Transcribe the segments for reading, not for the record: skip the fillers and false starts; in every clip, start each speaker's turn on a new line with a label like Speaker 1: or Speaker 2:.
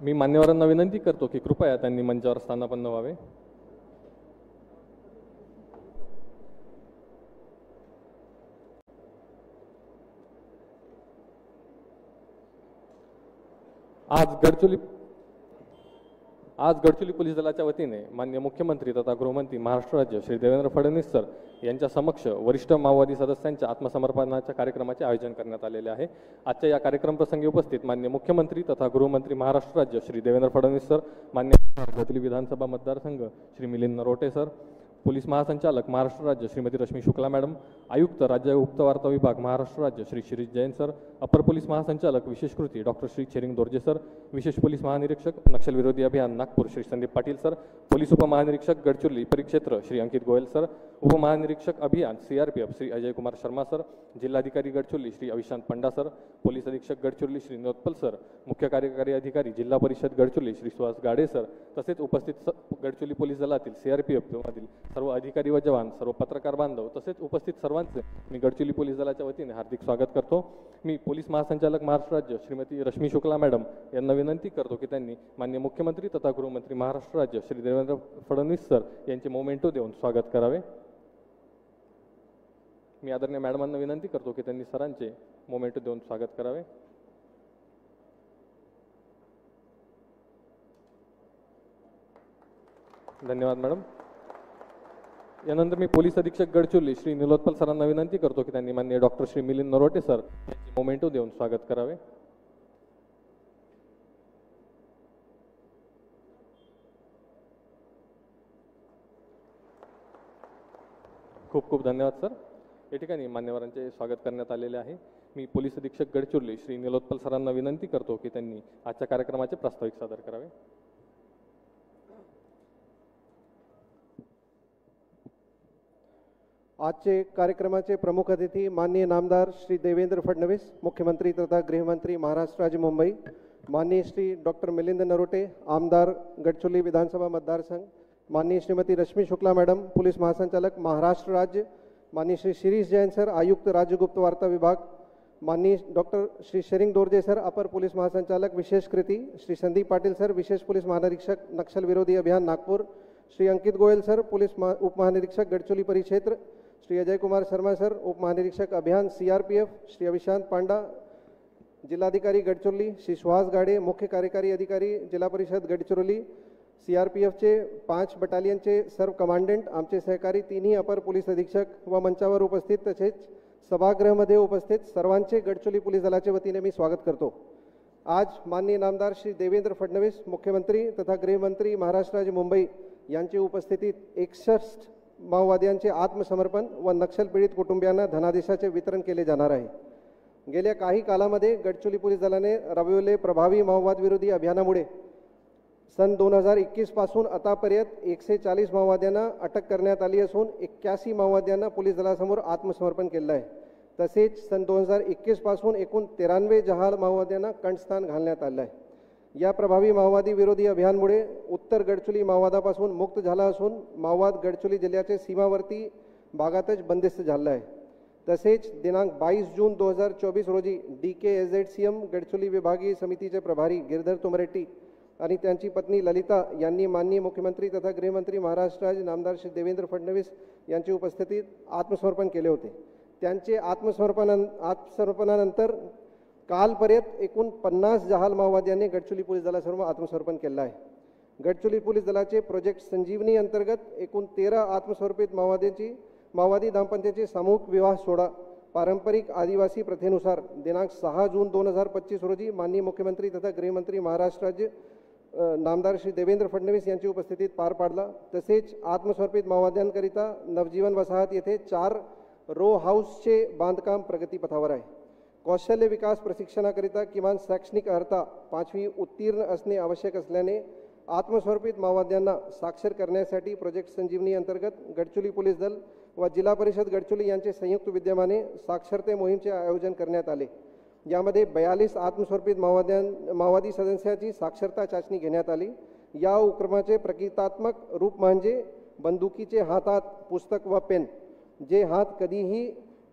Speaker 1: मी मान्यवरांना विनंती करतो की कृपया त्यांनी मंचावर स्थानापन्न व्हावे. आज गडचिरोली पोलीस दलाच्या वतीने माननीय मुख्यमंत्री तथा गृहमंत्री महाराष्ट्र राज्य श्री देवेंद्र फडणवीस सर यांच्या समक्ष वरिष्ठ माओवादी सदस्यांच्या आत्मसमर्पणाच्या कार्यक्रमाचे आयोजन करण्यात आलेले आहे. आजच्या या कार्यक्रम प्रसंगी उपस्थित माननीय मुख्यमंत्री तथा गृहमंत्री महाराष्ट्र राज्य श्री देवेंद्र फडणवीस सर, मान्य गडचिरोली विधानसभा मतदारसंघ श्री मिलिंद नरोटे सर, पोलीस महासंचालक महाराष्ट्र राज्य श्रीमती रश्मी शुक्ला मॅडम, आयुक्त राज्य गुप्त वार्ता विभाग महाराष्ट्र राज्य श्री शिरीष जैन सर, अपर पोलीस महासंचालक विशेष कृती doctor Shri Charing Dorje sir, विशेष पोलीस महानिरीक्षक नक्षल विरोधी अभियान नागपूर श्री संदीप पाटील सर, पोलीस उपमहानिरीक्षक गडचिरोली परिक्षेत्र श्री अंकित गोयल सर, उपमहानिरीक्षक अभियान सीआरपीएफ श्री अजय कुमार शर्मा सर, जिल्हाधिकारी गडचिरोली श्री अविशांत पंडा सर, पोलीस अधीक्षक गडचिरोली श्री नोत्पल सर, मुख्य कार्यकारी अधिकारी जिल्हा परिषद गडचिरोली श्री सुहास गाडे सर, तसेच उपस्थित गडचिरोली पोलीस दलातील सीआरपीएफ मधील सर्व अधिकारी व जवान, सर्व पत्रकार बांधव तसेच उपस्थित सर्वांचे मी गडचिरोली पोलीस दलाच्या वतीने हार्दिक स्वागत करतो. मी पोलीस महासंचालक महाराष्ट्र राज्य श्रीमती रश्मी शुक्ला मॅडम यांना विनंती करतो की त्यांनी माननीय मुख्यमंत्री तथा गृहमंत्री महाराष्ट्र राज्य श्री देवेंद्र फडणवीस सर यांचे मोमेंटो देऊन स्वागत करावे. मी आदरणीय मॅडमांना विनंती करतो की त्यांनी सरांचे मोमेंटो देऊन स्वागत करावे. धन्यवाद मॅडम. यानंतर मी पोलीस अधीक्षक गडचिरोली श्री निलोत्पल सरांना विनंती करतो की त्यांनी माननीय डॉक्टर श्री मिलिंद नरोटे सर यांचे मोमेंटो देऊन स्वागत करावे. खूप खूप धन्यवाद सर. या ठिकाणी मान्यवरांचे स्वागत करण्यात आलेले आहे. मी पोलीस अधीक्षक गडचिरोली श्री निलोत्पल सरांना विनंती करतो की त्यांनी आजच्या कार्यक्रमाचे प्रास्ताविक सादर करावे.
Speaker 2: आजचे कार्यक्रमाचे प्रमुख अतिथी माननीय नामदार श्री देवेंद्र फडणवीस, मुख्यमंत्री तथा गृहमंत्री महाराष्ट्र राज्य मुंबई, माननीय श्री डॉक्टर मिलिंद नरोटे, आमदार गडचिरोली विधानसभा मतदारसंघ, माननीय श्रीमती रश्मी शुक्ला मैडम, पुलिस महासंचालक महाराष्ट्र राज्य, माननीय श्री शिरीष जैन सर, आयुक्त राज्य गुप्त वार्ता विभाग, माननीय डॉक्टर श्री शेरिंग दोर्जे सर, अपर पुलिस महासंचालक विशेष कृति श्री संदीप पाटिल सर, विशेष पुलिस महानिरीक्षक नक्सल विरोधी अभियान नागपुर श्री अंकित गोयल सर, पुलिस उपमहानिरीक्षक गडचिरोली परिक्षेत्र श्री अजय कुमार शर्मा सर, उप महानिरीक्षक अभियान सीआरपीएफ श्री अविशांत पांडा, जिल्हाधिकारी गडचिरोली श्री सुहास गाडे, मुख्य कार्यकारी अधिकारी जिल्हा परिषद गडचिरोली, सीआरपीएफचे 5 बटालियनचे सर्व कमांडंट, आमचे सहकारी तिन्ही अपर पोलीस अधीक्षक व मंचावर उपस्थित तसेच सभागृहामध्ये उपस्थित सर्वांचे गडचिरोली पोलीस दलाच्या वतीने मी स्वागत करतो. आज माननीय नामदार श्री देवेंद्र फडणवीस, मुख्यमंत्री तथा गृहमंत्री महाराष्ट्र राज्य मुंबई यांच्या उपस्थितीत 61 माओवाद्यांचे आत्मसमर्पण व नक्षल पीडित कुटुंबियांना धनादेशाचे वितरण केले जाणार आहे. गेल्या काही कालामध्ये गडचिरोली पोलीस दलाने राबविलेले प्रभावी माओवाद विरोधी अभियानामुळे सन 2021 पासून आतापर्यंत 140 माओवाद्यांना अटक करण्यात आली असून 81 माओवाद्यांना पोलीस दलासमोर आत्मसमर्पण केले आहे. तसेच सन 2021 पासून एकूण 93 जहाल माओवाद्यांना कंठस्थान घालण्यात आले आहे. या प्रभावी माओवादी विरोधी अभियानमुळे उत्तर गडचिरोली माओवादापासून मुक्त झाला असून माओवाद गडचिरोली जिल्ह्याचे सीमावर्ती भागातच बंदिस्त झाला आहे. तसेच दिनांक 22 जून 2024 रोजी DKSZCM गडचिरोली विभागीय समितीचे प्रभारी गिरधर तुमरेड्डी आणि त्यांची पत्नी ललिता यांनी माननीय मुख्यमंत्री तथा गृहमंत्री महाराष्ट्र राज्य नामदार श्री देवेंद्र फडणवीस यांच्या उपस्थितीत आत्मसमर्पण केले होते. त्यांचे आत्मसमर्पणानंतर कालपर्यंत एकूण 50 जहाल माओवाद्यांनी गडचिरोली पोलीस दलासमोर आत्मसमर्पण केले आहे. गडचिरोली पोलीस दलाचे प्रोजेक्ट संजीवनी अंतर्गत एकूण 13 आत्मसमर्पित माओवादी दाम्पत्याचे सामूहिक विवाह सोहळा पारंपरिक आदिवासी प्रथेनुसार दिनांक 6 जून 2025 रोजी माननीय मुख्यमंत्री तथा गृहमंत्री महाराष्ट्र राज्य नामदार श्री देवेंद्र फडणवीस यांच्या उपस्थितीत पार पाडला. तसेच आत्मसमर्पित माओवाद्यांकरिता नवजीवन वसाहत येथे 4 रो हाऊसचे बांधकाम प्रगतीपथावर आहे. कौशल्य विकास प्रशिक्षणाकरिता किमान शैक्षणिक अर्हता 5वी उत्तीर्ण असणे आवश्यक असल्याने आत्मसमर्पित माओवाद्यांना साक्षर करण्यासाठी प्रोजेक्ट संजीवनी अंतर्गत गडचिरोली पोलीस दल व जिल्हा परिषद गडचिरोली यांचे संयुक्त विद्यमाने साक्षरते मोहीमचे आयोजन करण्यात आले. यामध्ये 42 आत्मसमर्पित माओवादी सदस्याची साक्षरता चाचणी घेण्यात आली. या उपक्रमाचे प्रतीकात्मक रूप म्हणजे बंदुकीचे हातात पुस्तक व पेन. जे हात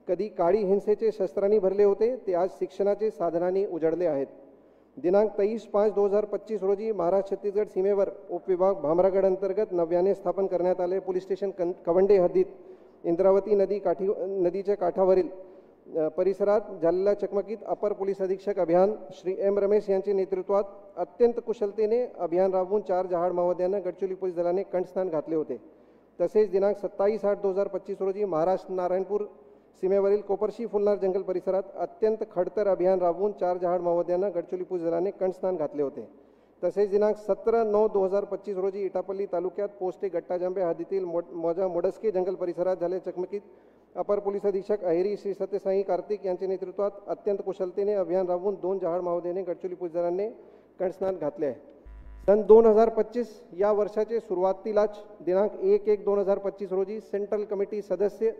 Speaker 2: कधी काळी हिंसेचे शस्त्रांनी भरले होते ते आज शिक्षणाचे साधनांनी उजळले आहेत. दिनांक 23/5/2025 रोजी महाराष्ट्र छत्तीसगड सीमेवर उपविभाग भामरागड अंतर्गत नव्याने स्थापन करण्यात आले पोलीस स्टेशन कवंडे हद्दीत इंद्रावती नदीच्या काठावरील परिसरात झालेल्या चकमकीत अपर पोलीस अधीक्षक अभियान श्री एम रमेश यांच्या नेतृत्वात अत्यंत कुशलतेने अभियान राबवून 4 जहाड माओवाद्यांना गडचिरोली पोलीस दलाने कंठस्नान घातले होते. तसेच दिनांक 27/8/2025 रोजी महाराष्ट्र नारायणपूर सीमेवरील कोपरशी फुलनार जंगल परिसरात अत्यंत खडतर अभियान राबवून 4 जहाड माओवाद्यांना गडचिरोली पोलीस दलाने कंठस्नान घातले होते. तसेच दिनांक 17/9/2025 रोजी इटापल्ली तालुक्यात पोस्टे गट्टाजांबे हद्दीतील मोडस्के जंगल परिसरात झालेल्या चकमकीत अपर पोलीस अधीक्षक अहिरी श्री सत्यसाई कार्तिक यांच्या नेतृत्वात अत्यंत कुशलतेने अभियान राबवून 2 जहाड माओवाद्यांनी गडचिरोली पोलीस दलाने कंठस्नान घातले आहे. सन 2025 या वर्षाचे सुरुवातीलाच दिनांक 1/1/2025 रोजी सेंट्रल कमिटी सदस्य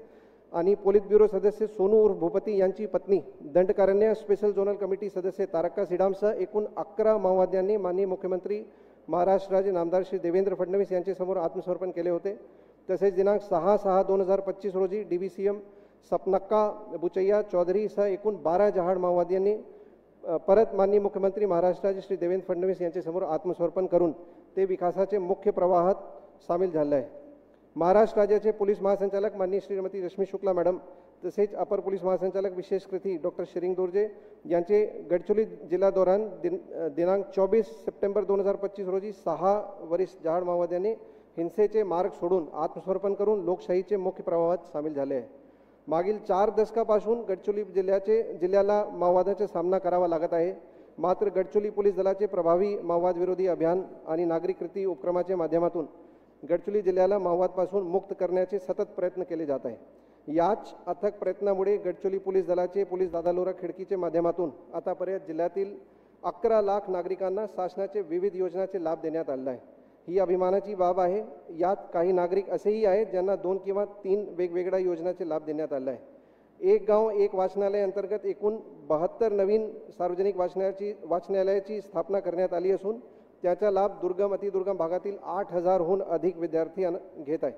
Speaker 2: आणि पोलिट ब्युरो सदस्य सोनू उर्फ भूपती यांची पत्नी, दंडकारण्य स्पेशल झोनल कमिटी सदस्य तारका सिडामसह एकूण 11 माओवाद्यांनी माननीय मुख्यमंत्री महाराष्ट्र राज्य नामदार श्री देवेंद्र फडणवीस यांच्यासमोर आत्मसमर्पण केले होते. तसेच दिनांक 6/6/2025 रोजी DVCM सपनक्का बुचैया चौधरीसह एकूण 12 जहाड माओवाद्यांनी परत माननीय मुख्यमंत्री महाराष्ट्र राज्य श्री देवेंद्र फडणवीस यांच्यासमोर आत्मसमर्पण करून ते विकासाचे मुख्य प्रवाहात सामील झाले आहे. महाराष्ट्र राज्याचे पोलीस महासंचालक माननीय श्रीमती रश्मी शुक्ला मॅडम तसेच अपर पोलीस महासंचालक विशेष कृती डॉक्टर शिरिंग दोर्जे यांचे गडचिरोली जिल्हा दौरान दिनांक 24 सप्टेंबर 2025 रोजी 6 वरिष्ठ जहाड माओवाद्यांनी हिंसेचे मार्ग सोडून आत्मसमर्पण करून लोकशाहीचे मुख्य प्रवाहात सामील झाले आहे. मागील 4 दशकापासून गडचिरोली जिल्ह्याला माओवादाचा सामना करावा लागत आहे. मात्र गडचिरोली पोलीस दलाचे प्रभावी माओवाद विरोधी अभियान आणि नागरिक कृती उपक्रमाच्या माध्यमातून गडचिरोली जिल्ह्याला माओवादपासून मुक्त करण्याचे सतत प्रयत्न केले जात आहे. याच अथक प्रयत्नामुळे गडचिरोली पोलीस दलाचे पोलीस दादालोरा खिडकीच्या माध्यमातून आतापर्यंत जिल्ह्यातील 11 लाख नागरिकांना शासनाचे विविध योजनांचे लाभ देण्यात आले आहे. ही अभिमानाची बाब आहे. यात काही नागरिक असेही आहेत ज्यांना 2 किंवा 3 वेगवेगळ्या योजनांचे लाभ देण्यात आले आहे. एक गाव एक वाचनालय अंतर्गत एकूण 72 नवीन सार्वजनिक वाचनालयाची स्थापना करण्यात आली असून त्याचा लाभ दुर्गम अतिदुर्गम भागातील 8,000हून अधिक विद्यार्थी घेत आहे.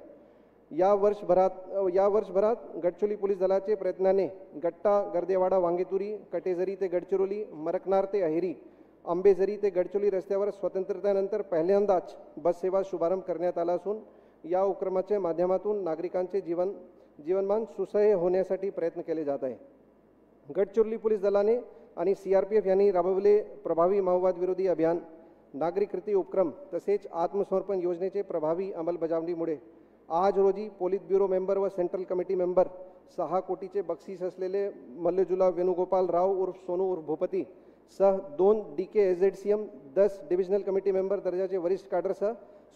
Speaker 2: या वर्षभरात गडचिरोली पोलीस दलाचे प्रयत्नाने गट्टा गर्देवाडा वांगेतुरी कटेझरी ते गडचिरोली मरकनार ते अहेरी आंबेझरी ते गडचिरोली रस्त्यावर स्वतंत्रतेनंतर पहिल्यांदाच बस सेवा शुभारंभ करण्यात आला असून या उपक्रमाच्या माध्यमातून नागरिकांचे जीवनमान सुसह्य होण्यासाठी प्रयत्न केले जात आहे. गडचिरोली पोलीस दलाने आणि CRPF यांनी राबवले प्रभावी माओवाद विरोधी अभियान, नागरिक कृती उपक्रम तसेच आत्मसमर्पण योजनेचे प्रभावी अंमलबजावणीमुळे आज रोजी पोलिट ब्युरो मेंबर व सेंट्रल कमिटी मेंबर 6 कोटीचे बक्षीस असलेले मल्लजुला वेणुगोपाल राव उर्फ सोनू उर्फ भूपती सह 2 DKSZCM 10 डिव्हिजनल कमिटी मेंबर दर्जाचे वरिष्ठ कॅडरसह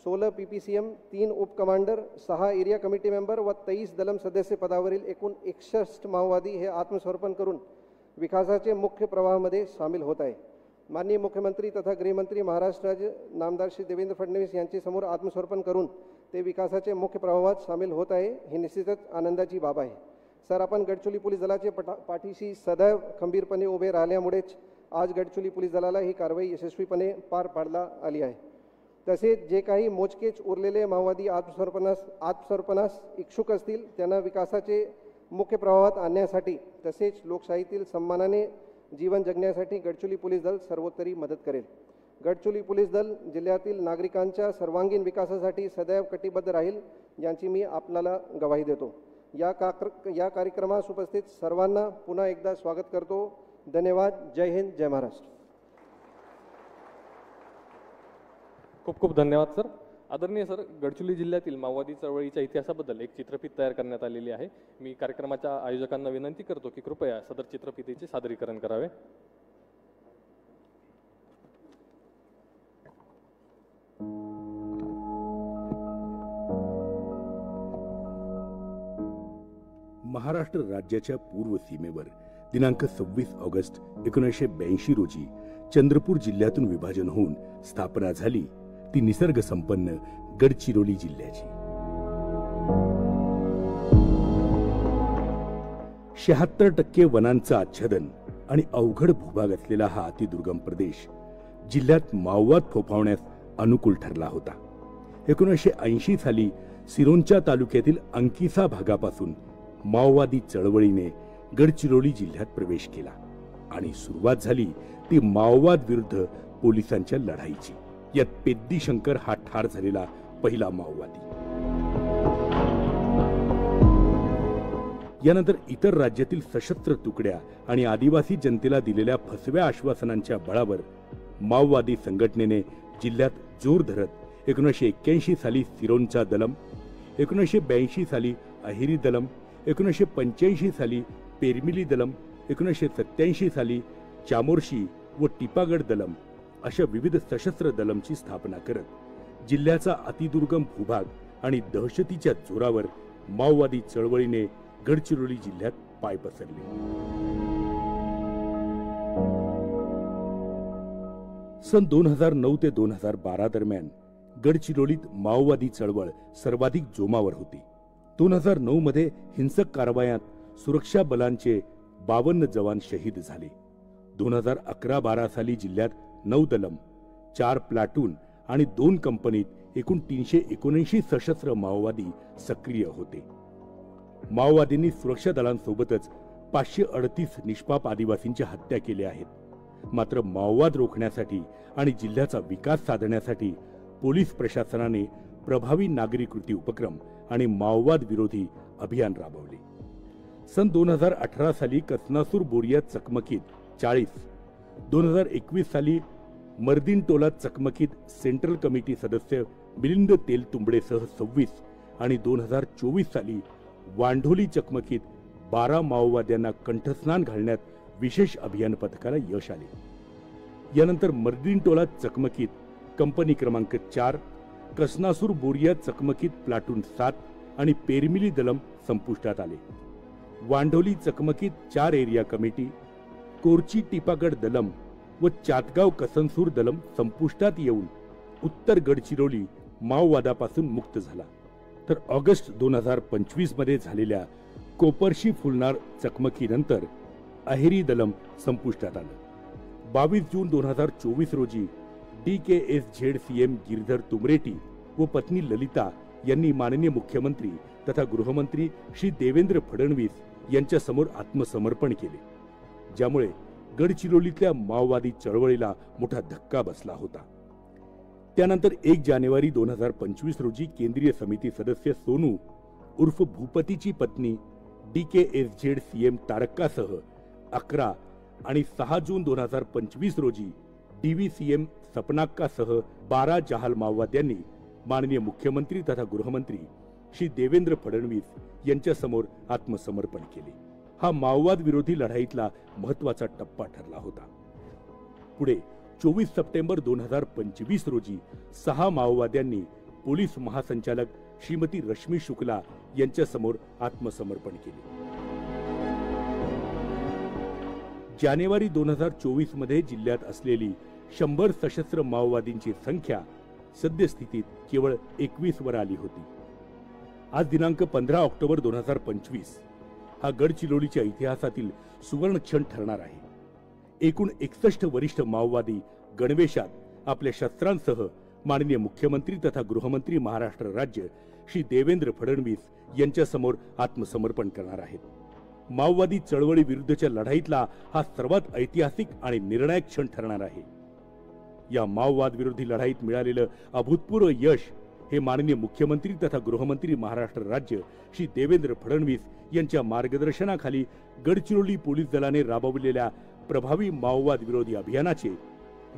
Speaker 2: 16 PPCM 3 उप कमांडर 6 एरिया कमिटी मेंबर व 23 दलम सदस्य पदावरील एकूण 61 माओवादी हे आत्मसमर्पण करून विकासाचे मुख्य प्रवाहामध्ये सामील होत आहे. माननीय मुख्यमंत्री तथा गृहमंत्री महाराष्ट्र राज्य नामदार श्री देवेंद्र फडणवीस यांच्यासमोर आत्मसमर्पण करून ते विकासाचे मुख्य प्रवाहात सामील होत आहे. ही निश्चितच आनंदाची बाब आहे. सर, आपण गडचिरोली पोलीस दलाचे पाठीशी सदैव खंबीरपणे उभे राहिल्यामुळेच आज गडचिरोली पोलीस दलाला ही कारवाई यशस्वीपणे पार पाडता आली आहे. तसेच जे काही मोजकेच उरलेले माओवादी आत्मसमर्पणास इच्छुक असतील त्यांना विकासाचे मुख्य प्रवाहात आणण्यासाठी तसेच लोकशाहीतील सन्मानाने जीवन जगण्यासाठी गडचिरोली पोलीस दल सर्वोत्तरी मदत करेल. गडचिरोली पोलीस दल जिल्ह्यातील नागरिकांच्या सर्वांगीण विकासासाठी सदैव कटिबद्ध राहील यांची मी आपल्याला ग्वाही देतो. या कार्यक्रमास उपस्थित सर्वांना पुन्हा एकदा स्वागत करतो. धन्यवाद. जय हिंद, जय महाराष्ट्र.
Speaker 1: खूप खूप धन्यवाद सर. आदरणीय सर, गडचिरोली जिल्ह्यातील माओवादी चळवळीच्या इतिहासाबद्दल एक चित्रफित तयार करण्यात आलेली आहे. मी कार्यक्रमाच्या आयोजकांना विनंती करतो की कृपया सदर चित्रफितीचे सादरीकरण करावे.
Speaker 3: महाराष्ट्र राज्याच्या पूर्व सीमेवर दिनांक 26 ऑगस्ट 1982 रोजी चंद्रपूर जिल्ह्यातून विभाजन होऊन स्थापना झाली ती निसर्ग संपन्न गडचिरोली जिल्ह्याची. 76% वनांचं आच्छादन आणि अवघड भूभाग असलेला हा अतिदुर्गम प्रदेश जिल्ह्यात माओवाद फोफावण्यास अनुकूल ठरला होता. 1980 साली सिरोंचा तालुक्यातील अंकिसा भागापासून माओवादी चळवळीने गडचिरोली जिल्ह्यात प्रवेश केला. आणि सुरुवात झाली ती माओवाद विरुद्ध पोलिसांच्या लढाईची. यात पेद्दी शंकर हा ठार झालेला पहिला माओवादी. यानंतर इतर राज्यातील सशस्त्र तुकड्या आणि आदिवासी जनतेला दिलेल्या फसव्या आश्वासनांच्या बळावर माओवादी संघटनेने जिल्ह्यात जोर धरत 1981 साली सिरोंचा दलम, 1982 साली अहिरी दलम, 1985 साली पेरमिली दलम, 1987 साली चामोर्शी व टिपागड दलम अशा विविध सशस्त्र दलमची स्थापना करत जिल्ह्याचा अतिदुर्गम भूभाग आणि दहशतीच्या जोरावर माओवादी चळवळीने गडचिरोली जिल्ह्यात पाय पसरले. सन 2009 ते 2012 दरम्यान गडचिरोलीत माओवादी चळवळ सर्वाधिक जोमावर होती. 2009 मध्ये हिंसक कारवायात सुरक्षा बलांचे 52 जवान शहीद झाले. 2011-12 साली जिल्ह्यात 9 दलम, 4 प्लाटून आणि 2 कंपनीत एकूण 379 सशस्त्र माओवादी सक्रिय होते. माओवादींनी सुरक्षा दलांसोबतच 538 निष्पाप आदिवासींच्या हत्या केल्या आहेत. मात्र माओवाद रोखण्यासाठी आणि जिल्ह्याचा विकास साधण्यासाठी पोलीस प्रशासनाने प्रभावी नागरी कृती उपक्रम आणि माओवाद विरोधी अभियान राबवले. सन 2018 साली कसनासूर बोरिया चकमकीत 40, 2021 साली मर्दिन टोला चकमकीत सेंट्रल कमिटी सदस्य मिलिंद तेलतुंबडेसह 26 आणि 2024 साली वांढोली चकमकीत 12 माओवाद्यांना कंठस्नान घालण्यात विशेष अभियान पथकाला यश आले. यानंतर मर्दिन टोला चकमकीत कंपनी क्रमांक 4, कसनासूर बोरिया चकमकीत प्लाटून 7 आणि पेरमिली दलम संपुष्टात आले. वांढोली चकमकीत 4 एरिया कमिटी, कोरची टिपागड दलम व चातगाव कसनसूर दलम संपुष्टात येऊन उत्तर गडचिरोली माओवादापासून मुक्त झाला. तर ऑगस्ट 2025 मध्ये झालेल्या कोपरशी फुलनार चकमकीनंतर अहिरी दलम संपुष्टात आलं. 22 जून 2024 रोजी DKSZ CM गिरधर तुमरेटी व पत्नी ललिता यांनी माननीय मुख्यमंत्री तथा गृहमंत्री श्री देवेंद्र फडणवीस यांच्या समोर आत्मसमर्पण केले, ज्यामुळे गडचिरोलीतल्या माओवादी चळवळीला मोठा धक्का बसला होता. त्यानंतर 1 जानेवारी 2025 रोजी केंद्रीय समिती सदस्य सोनू उर्फ भूपतीची पत्नी DKSZ CM तारक्कासह 11 आणि 6 जून 2025 रोजी DVCM सपनाक्कासह 12 जहाल माओवाद्यांनी माननीय मुख्यमंत्री तथा गृहमंत्री श्री देवेंद्र फडणवीस यांच्या समोर आत्मसमर्पण केले. हा माओवाद विरोधी लढाईतला महत्वाचा टप्पा ठरला होता. पुढे 24 सप्टेंबर 2025 रोजी 6 माओवाद्यांनी पोलीस महासंचालक श्रीमती रश्मी शुक्ला यांच्या समोर आत्मसमर्पण केले. जानेवारी 2024 मध्ये जिल्ह्यात असलेली 100 सशस्त्र माओवादींची संख्या सद्यस्थितीत केवळ 21 वर आली होती. आज दिनांक 15 ऑक्टोबर 2025 हा गडचिरोलीच्या इतिहासातील सुवर्ण क्षण ठरणार आहे. एकूण 61 वरिष्ठ माओवादी गणवेशात आपल्या शस्त्रांसह माननीय मुख्यमंत्री तथा गृहमंत्री महाराष्ट्र राज्य श्री देवेंद्र फडणवीस यांच्या समोर आत्मसमर्पण करणार आहेत. माओवादी चळवळी विरुद्धच्या लढाईतला हा सर्वात ऐतिहासिक आणि निर्णायक क्षण ठरणार आहे. या माओवाद विरोधी लढाईत मिळालेलं अभूतपूर्व यश हे माननीय मुख्यमंत्री तथा गृहमंत्री महाराष्ट्र राज्य श्री देवेंद्र फडणवीस यांच्या मार्गदर्शनाखाली गडचिरोली पोलीस दलाने राबवलेल्या प्रभावी माओवाद विरोधी अभियानाचे,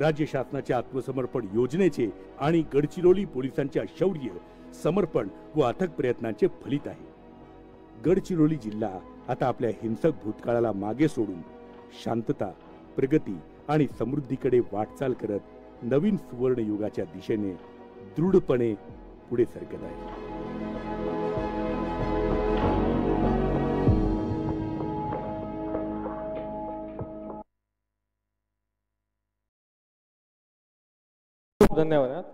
Speaker 3: राज्य शासनाच्या आत्मसमर्पण योजनेचे आणि गडचिरोली पोलिसांच्या शौर्य, समर्पण व अथक प्रयत्नांचे फलित आहे. गडचिरोली जिल्हा आता आपल्या हिंसक भूतकाळाला मागे सोडून शांतता, प्रगती आणि समृद्धीकडे वाटचाल करत नवीन सुवर्ण युगाच्या दिशेने दृढपणे पुढे सरकत आहे.
Speaker 1: धन्यवाद.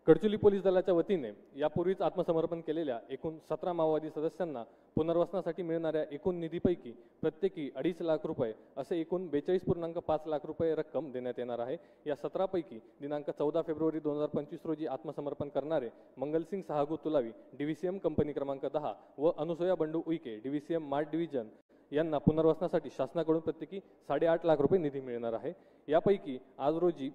Speaker 1: गडचिरोली पोलीस दलाच्या वतीने यापूर्वीच आत्मसमर्पण केलेल्या एकूण 17 माओवादी सदस्यांना पुनर्वसनासाठी मिळणाऱ्या एकूण निधीपैकी प्रत्येकी 2.5 लाख रुपये असे एकूण 42.5 लाख रुपये रक्कम देण्यात येणार आहे. या 17 पैकी दिनांक 14 फेब्रुवारी 2025 रोजी आत्मसमर्पण करणारे मंगलसिंग साहागू तुलावी DVCM कंपनी क्रमांक 10 व Anusaya Bandu Uike DVCM mart division यांना पुनर्वसनासाठी शासनाकडून प्रत्येकी 8.5 लाख रुपये निधी मिळणार आहे। यापैकी आज रोजी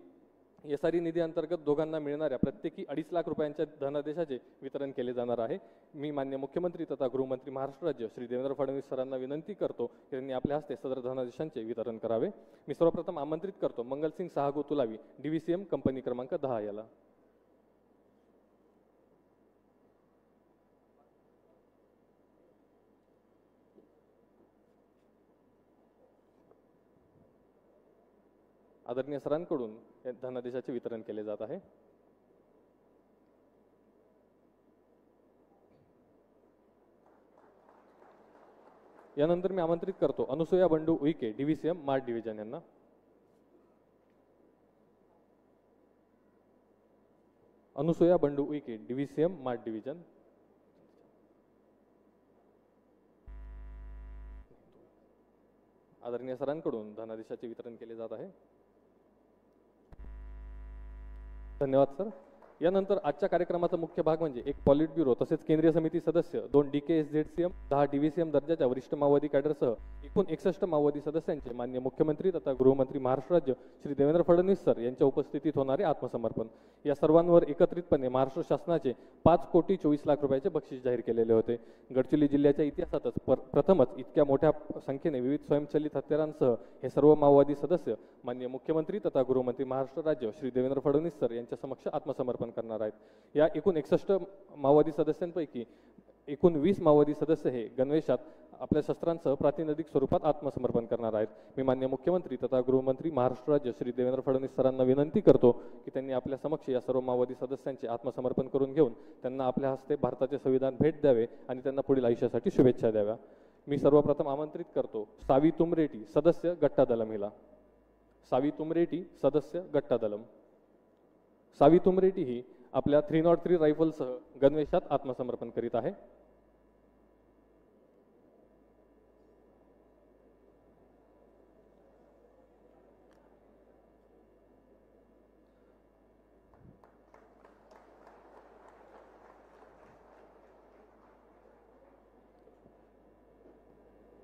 Speaker 1: एसआरई निधी अंतर्गत दोघांना मिळणाऱ्या प्रत्येकी 2.5 लाख रुपयांच्या धनादेशाचे वितरण केले जाणार आहे। मी माननीय मुख्यमंत्री तथा गृहमंत्री महाराष्ट्र राज्य श्री देवेंद्र फडणवीस सरांना विनंती करतो की त्यांनी आपल्या हस्ते सदर धनादेशांचे वितरण करावे। मी सर्वप्रथम आमंत्रित करतो मंगलसिंग साहागू तुलावी, DVCM कंपनी क्रमांक 10 याला। आदरणीय सरांकडून या धनादेशाचे वितरण केले जात आहे। यानंतर मी आमंत्रित करतो Anusuya Bandu Uike, DVCM mart division यांना। Anusuya Bandu Uike, DVCM mart division. आदरणीय सरांकडून धनादेशाचे वितरण केले जात आहे। धन्यवाद सर। यानंतर आजच्या कार्यक्रमाचा मुख्य भाग म्हणजे एक पॉलिट ब्युरो तसेच केंद्रीय समिती सदस्य, 2 DKSZCM, 10 DVCM दर्जाच्या वरिष्ठ माओवादी कॅडरसह एकूण 61 माओवादी सदस्यांचे माननीय मुख्यमंत्री तथा गृहमंत्री महाराष्ट्र राज्य श्री देवेंद्र फडणवीस सर यांच्या उपस्थितीत होणारे आत्मसमर्पण। या सर्वांवर एकत्रितपणे महाराष्ट्र शासनाचे 5,24,00,000 रुपयाचे बक्षीस जाहीर केलेले होते। गडचिरोली जिल्ह्याच्या इतिहासातच प्रथमच इतक्या मोठ्या संख्येने विविध स्वयंचलित हत्यारांसह हे सर्व माओवादी सदस्य माननीय मुख्यमंत्री तथा गृहमंत्री महाराष्ट्र राज्य श्री देवेंद्र फडणवीस सर यांच्या समक्ष आत्मसमर्पण करणार आहेत। या एकूण 61 माओवादी सदस्यांपैकी एकूण 20 माओवादी सदस्य हे गणवेशात आपल्या शस्त्रांसह प्रातिनिधिक स्वरूपात आत्मसमर्पण करणार आहेत। मी माननीय मुख्यमंत्री तथा गृहमंत्री महाराष्ट्र राज्य श्री देवेंद्र फडणवीस सरांना विनंती करतो की त्यांनी आपल्या समक्ष या सर्व माओवादी सदस्यांचे आत्मसमर्पण करून घेऊन त्यांना आपल्या हस्ते भारताचे संविधान भेट द्यावे आणि त्यांना पुढील आयुष्यासाठी शुभेच्छा द्याव्या। मी सर्वप्रथम आमंत्रित करतो सावी तुमरेटी, सदस्य गट्टा दलम हिला। सावी तुमरेटी, सदस्य गट्टा दलम। सावी तुमरेटी ही आपल्या 303 रायफलसह गणवेशात आत्मसमर्पण करीत आहे।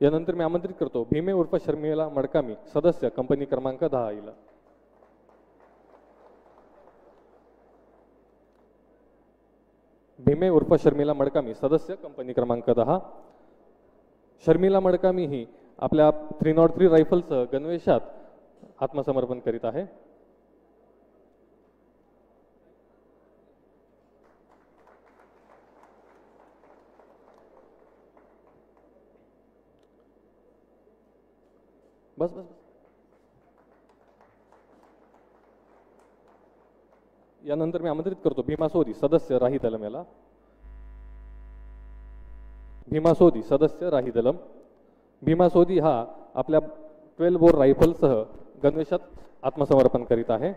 Speaker 1: यानंतर मी आमंत्रित करतो भीमे उर्फ शर्मिला मडकामी, सदस्य कंपनी क्रमांक 10 हिला। भीमे उर्फ शर्मिला मडकामी, सदस्य कंपनी क्रमांक 10। शर्मिला मडकामी ही आपल्या 303 रायफलसह गणवेशात आत्मसमर्पण करीत आहे। बस बस यानंतर मी आमंत्रित करतो भीमा सोदी, सदस्य राही दलम याला। भीमा सोदी, सदस्य राही दलम। भीमा सोदी हा आपल्या 12 बोर रायफलसह गणवेशात आत्मसमर्पण करीत आहे।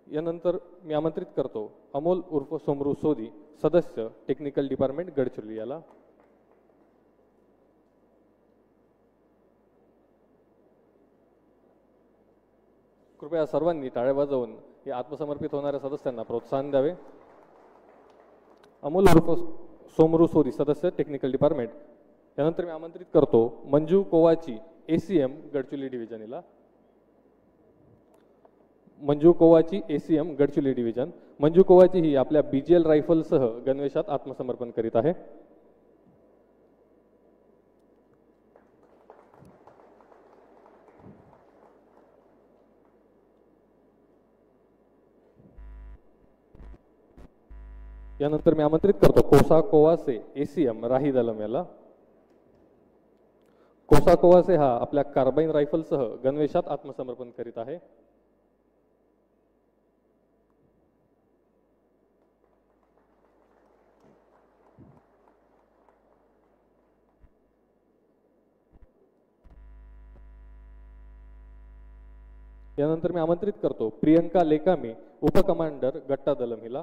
Speaker 1: यानंतर मी आमंत्रित करतो अमोल उर्फ सोमरू सोदी, सदस्य टेक्निकल डिपार्टमेंट गडचिरोली याला। कृपया सर्वांनी टाळ्या वाजवून या आत्मसमर्पित होणाऱ्या सदस्यांना प्रोत्साहन द्यावे। अमोल उर्फ सोमरू सोदी, सदस्य टेक्निकल डिपार्टमेंट। यानंतर मी आमंत्रित करतो मंजू कोवाची, ACM गडचिरोली डिव्हिजन हिला। Manju Kowachi, ACM Gadchiroli division. मंजू कोवाची ही आपल्या BGL रायफलसह गणवेशात आत्मसमर्पण करीत आहे। यानंतर मी आमंत्रित करतो कोसा कोवासे, ACM राही दलम याला। कोसा कोवासे हा आपल्या कार्बाइन रायफलसह गणवेशात आत्मसमर्पण करीत आहे। यानंतर मी आमंत्रित करतो प्रियंका लेकामी, उपकमांडर गट्टा दलम हिला।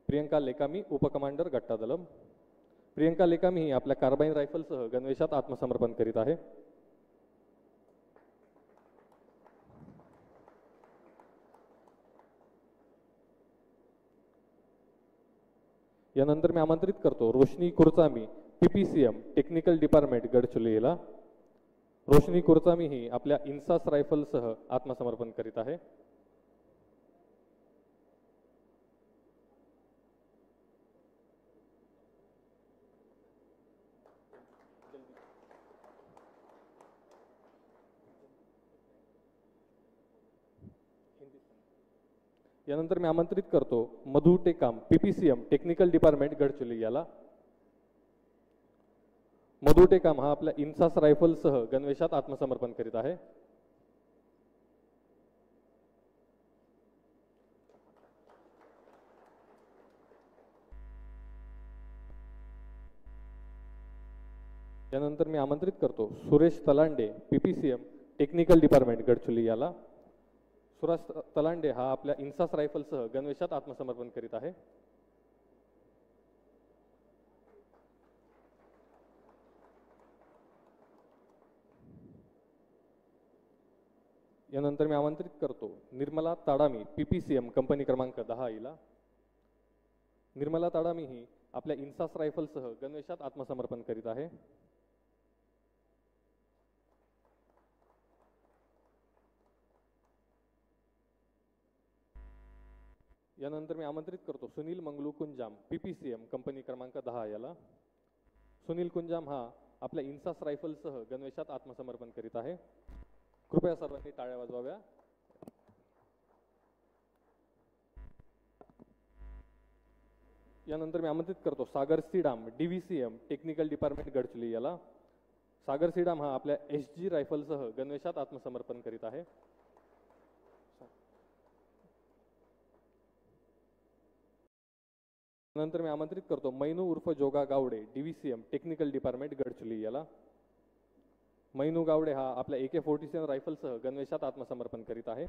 Speaker 1: प्रियंका लेकामी, उपकमांडर गट्टा दलम। प्रियंका लेकामी ही आपल्या कार्बाइन रायफलसह गणवेशात आत्मसमर्पण करीत आहे। यानंतर मी आमंत्रित करतो रोशनी कुरचामी PPCM टेक्निकल डिपार्टमेंट गडचिरोली हिला. रोशनी कुरचामी ही आपल्या इन्सास रायफलसह आत्मसमर्पण करीत आहे. यानंतर मी आमंत्रित करतो Madhu Tekam PPCM technical department Gadchiroli याला. मधु टेकाम हा आपल्या इन्सास रायफलसह गणवेशात आत्मसमर्पण करीत आहे. यानंतर मी आमंत्रित करतो Suresh Talande PPCM technical department Gadchiroli याला. सुरेश तलांडे हा आपल्या इन्सास रायफलसह गणवेशात आत्मसमर्पण करीत आहे. यानंतर मी आमंत्रित करतो निर्मला ताडामी PPCM कंपनी क्रमांक 10 हिला. निर्मला ताडामी ही आपल्या इन्सास रायफलसह गणवेशात आत्मसमर्पण करीत आहे. यानंतर मी आमंत्रित करतो सुनील मंगलू कुंजाम PPCM कंपनी क्रमांक 10 याला. सुनील कुंजाम हा आपल्या इन्सास रायफलसह गणवेशात आत्मसमर्पण करीत आहे. कृपया सर्वांनी टाळ्या वाजवाव्या. यानंतर मी आमंत्रित करतो सागर Sidam DVCM technical department Gadchiroli याला. सागर सीडाम हा आपल्या SG रायफलसह गणवेशात आत्मसमर्पण करीत आहे. नंतर मी आमंत्रित करतो मैनू उर्फ Joga Gawde DVCM technical department Gadchiroli याला. मैनू गावडे हा आपल्या AK-47 रायफलसह गणवेशात आत्मसमर्पण करीत आहे.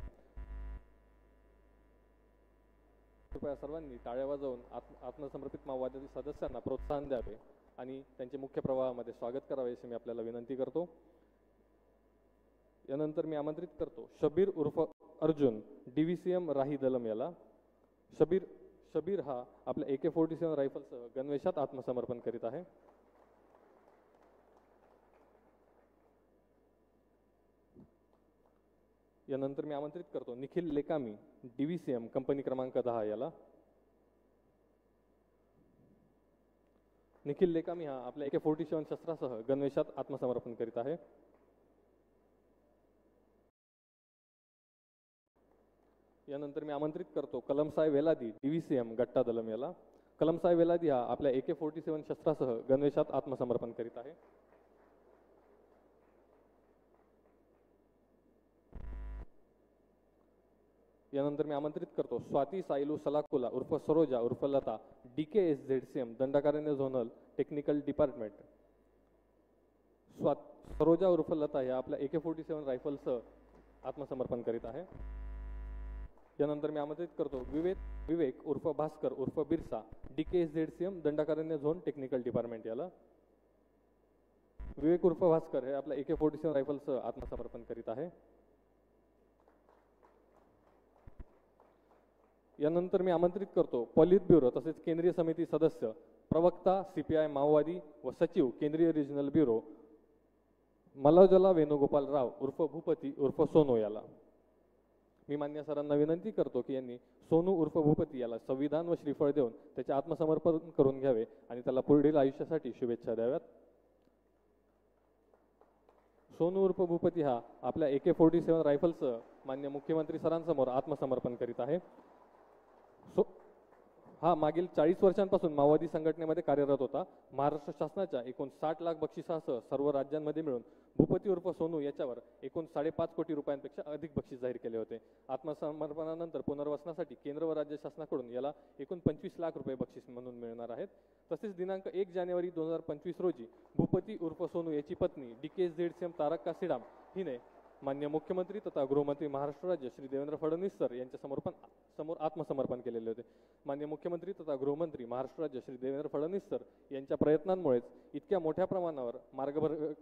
Speaker 1: कृपया सर्वांनी टाळ्या वाजवून आत्मसमर्पित माओवादी सदस्यांना प्रोत्साहन द्यावे आणि त्यांचे मुख्य प्रवाहामध्ये स्वागत करावे अशी मी आपल्याला विनंती करतो. यानंतर मी आमंत्रित करतो शबीर उर्फ अर्जुन DVCM राही दलम याला. शबीर हा आपल्या AK-47 रायफलसह गणवेशात आत्मसमर्पण करीत आहे. यानंतर मी आमंत्रित करतो निखिल लेकामी DVCM कंपनी क्रमांक 10 याला. निखिल लेकामी हा आपल्या AK-47 शस्त्रासह गणवेशात आत्मसमर्पण करीत आहे. यानंतर मी आमंत्रित करतो कलमसाय वेलादी DVCM गट्टा दलम याला. कलमसाय वेलादी हा आपल्या AK-47 शस्त्रासह गणवेशात आत्मसमर्पण करीत आहे. यानंतर मी आमंत्रित करतो स्वाती सायलू सलाकुला उर्फ सरोजा उर्फ Lata DKSZCM Dandakaranya zonal technical department. Saroja उर्फ लता या आपल्या AK-47 रायफलसह आत्मसमर्पण करीत आहे. यानंतर मी आमंत्रित करतो विवेक उर्फ भास्कर उर्फ Birsa DKSZCM Dandakaranya zone technical department याला. विवेक उर्फ भास्कर हे आपल्या AK-47 रायफलसह आत्मसमर्पण करीत आहे. यानंतर मी आमंत्रित करतो पॉलिट ब्युरो तसेच केंद्रीय समिती सदस्य प्रवक्ता CPI माओवादी व सचिव केंद्रीय रिजनल ब्युरो मलाजला वेणुगोपाल राव उर्फ भूपती उर्फ सोनू याला. मी मान्य सरांना विनंती करतो की यांनी सोनू उर्फ भूपती याला संविधान व श्रीफळ देऊन त्याचे आत्मसमर्पण करून घ्यावे आणि त्याला पुढील आयुष्यासाठी शुभेच्छा द्याव्यात. सोनू उर्फ भूपती हा आपल्या AK-47 रायफलसह मान्य मुख्यमंत्री सरांसमोर आत्मसमर्पण करीत आहे. हा मागील 40 वर्षांपासून माओवादी संघटनेमध्ये कार्यरत होता. महाराष्ट्र शासनाच्या एकूण 60 लाख बक्षिसासह सर्व राज्यांमध्ये मिळून भूपती उर्फ सोनू याच्यावर एकूण 5.5 कोटी रुपयांपेक्षा अधिक बक्षीस जाहीर केले होते. आत्मसमर्पणानंतर पुनर्वसनासाठी केंद्र व राज्य शासनाकडून याला एकूण 25 लाख रुपये बक्षीस म्हणून मिळणार आहेत. तसेच दिनांक 1 जानेवारी 2025 रोजी भूपती उर्फ सोनू याची पत्नी DKSZCM तारक्का सीडाम हिने मान्य मुख्यमंत्री तथा गृहमंत्री महाराष्ट्र राज्य श्री देवेंद्र फडणवीस सर यांच्या समोर आत्मसमर्पण केलेले होते. मान्य मुख्यमंत्री तथा गृहमंत्री महाराष्ट्र राज्य श्री देवेंद्र फडणवीस सर यांच्या प्रयत्नांमुळेच इतक्या मोठ्या प्रमाणावर मार्ग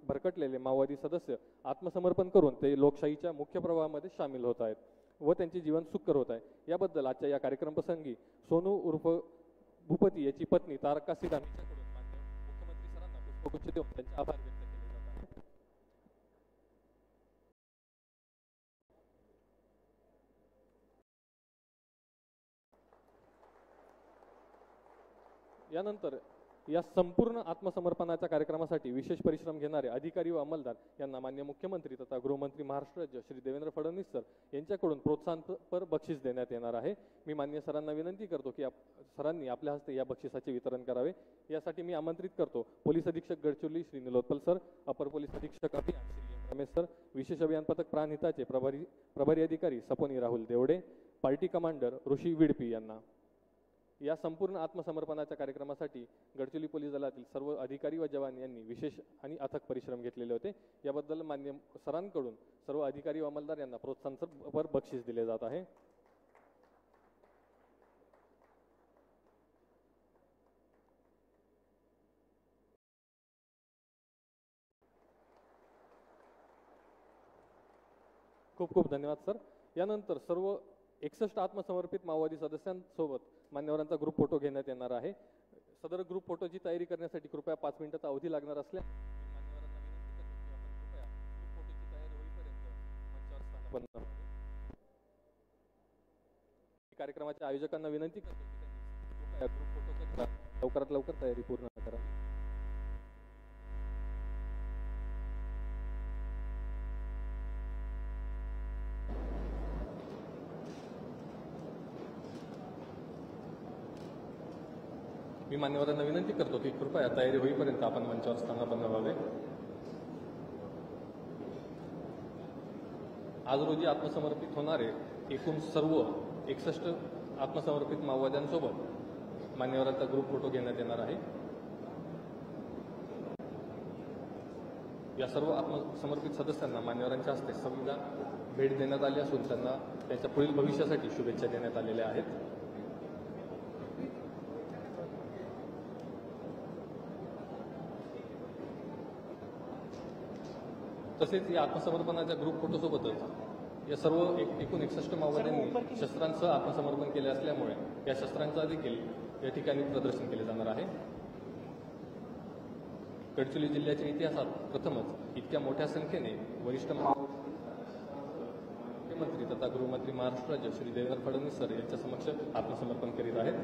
Speaker 1: भरकटलेले माओवादी सदस्य आत्मसमर्पण करून ते लोकशाहीच्या मुख्य प्रवाहामध्ये सामील होत आहेत व त्यांचे जीवन सुखकर होत आहे. याबद्दल आजच्या या कार्यक्रम प्रसंगी सोनू उर्फ भूपती याची पत्नी तारका सिडाम यांच्याकडून माननीय मुख्यमंत्री सरांना पुष्पगुच्छ देऊन त्यांचे आभार व्यक्त केले जात आहे. यानंतर या संपूर्ण आत्मसमर्पणाच्या कार्यक्रमासाठी विशेष परिश्रम घेणारे अधिकारी व अंमलदार यांना माननीय मुख्यमंत्री तथा गृहमंत्री महाराष्ट्र राज्य श्री देवेंद्र फडणवीस सर यांच्याकडून प्रोत्साहनपर बक्षीस देण्यात येणार आहे. मी माननीय सरांना विनंती करतो की सरांनी आपल्या हस्ते या बक्षिसाचे वितरण करावे. यासाठी मी आमंत्रित करतो पोलीस अधीक्षक गडचिरोली श्री निलोत्पल सर, अपर पोलीस अधीक्षक अभियान श्री एम रमेश सर, विशेष अभियान पथक प्राणहिताचे प्रभारी अधिकारी सपोनी राहुल देवडे, पार्टी कमांडर ऋषी विडपी यांना. या संपूर्ण आत्मसमर्पणाच्या कार्यक्रमासाठी गडचिरोली पोलीस दलातील सर्व अधिकारी व जवान यांनी विशेष आणि अथक परिश्रम घेतलेले होते. याबद्दल मान्य सरांकडून सर्व अधिकारी व अंमलदार यांना प्रोत्साहनपर बक्षीस दिले जात आहे. खूप खूप धन्यवाद सर. यानंतर सर्व 61 आत्मसमर्पित माओवादी सदस्यांसोबत मान्यवरांचा ग्रुप फोटो घेण्यात येणार आहे. सदर ग्रुप फोटोची तयारी करण्यासाठी कृपया 5 मिनिटाचा अवधी लागणार असल्या मान्यवरांना विनंती करतो की आपण कृपया ग्रुप फोटोची तयारी होईपर्यंत मंचावर स्थानापन्न व्हावे. कार्यक्रमाच्या आयोजकांना विनंती करतो की त्यांनी कृपया ग्रुप फोटोकरिता लवकरात लवकर तयारी पूर्ण करावी. मी मान्यवरांना विनंती करतो की कृपया तयारी होईपर्यंत आपण मंचावर स्थानापन्न व्हावे. आज रोजी आत्मसमर्पित होणारे एकूण सर्व 61 आत्मसमर्पित माओवाद्यांसोबत मान्यवरांचा ग्रुप फोटो घेण्यात येणार आहे. या सर्व आत्मसमर्पित सदस्यांना मान्यवरांच्या हस्ते संविधान भेट देण्यात आली असून त्यांना त्यांच्या पुढील भविष्यासाठी शुभेच्छा देण्यात आलेल्या आहेत. तसेच या आत्मसमर्पणाच्या ग्रुप फोटोसोबतच या सर्व एकूण 61 माओवाद्यांनी शस्त्रांसह आत्मसमर्पण केले असल्यामुळे या शस्त्रांचा देखील या ठिकाणी प्रदर्शन केले जाणार आहे. गडचिरोली जिल्ह्याच्या इतिहासात प्रथमच इतक्या मोठ्या संख्येने वरिष्ठ मुख्यमंत्री तथा गृहमंत्री महाराष्ट्र राज्य श्री देवेंद्र फडणवीस सर यांच्या समक्ष आत्मसमर्पण करीत आहेत.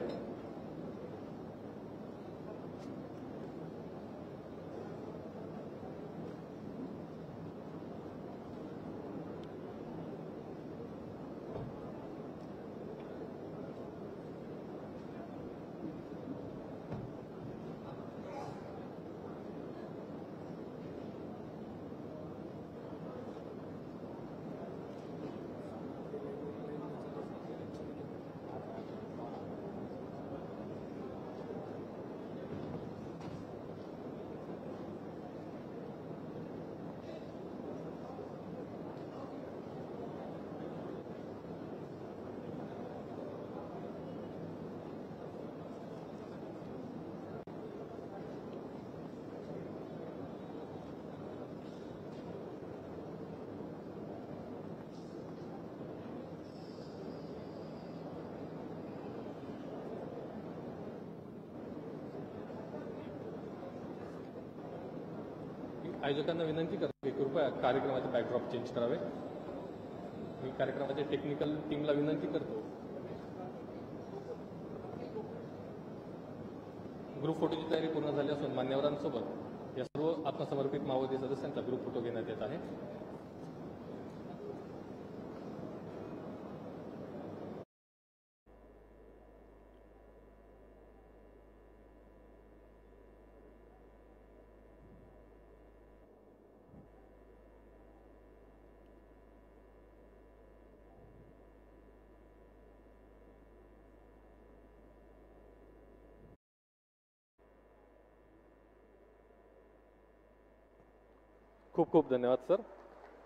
Speaker 1: आयोजकांना विनंती करतो की कृपया कार्यक्रमाचे बॅकड्रॉप चेंज करावे. मी कार्यक्रमाच्या टेक्निकल टीमला विनंती करतो. ग्रुप फोटोची तयारी पूर्ण झाली असून मान्यवरांसोबत या सर्व आत्मसमर्पित माओवादी सदस्यांचा ग्रुप फोटो घेण्यात येत आहे. खूप खूप धन्यवाद सर.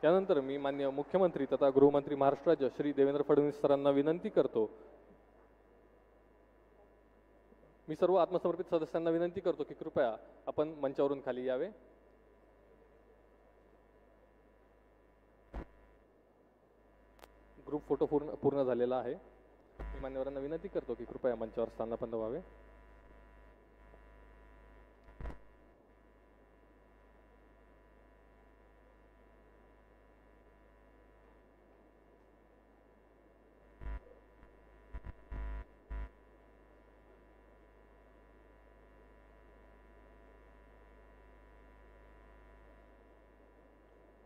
Speaker 1: यानंतर मी माननीय मुख्यमंत्री तथा गृहमंत्री महाराष्ट्र राज्य श्री देवेंद्र फडणवीस सरांना विनंती करतो. मी सर्व आत्मसमर्पित सदस्यांना विनंती करतो की कृपया आपण मंचावरून खाली यावे. ग्रुप फोटो पूर्ण झालेला आहे. मी मान्यवरांना विनंती करतो की कृपया मंचावर स्थानापन्न व्हावे.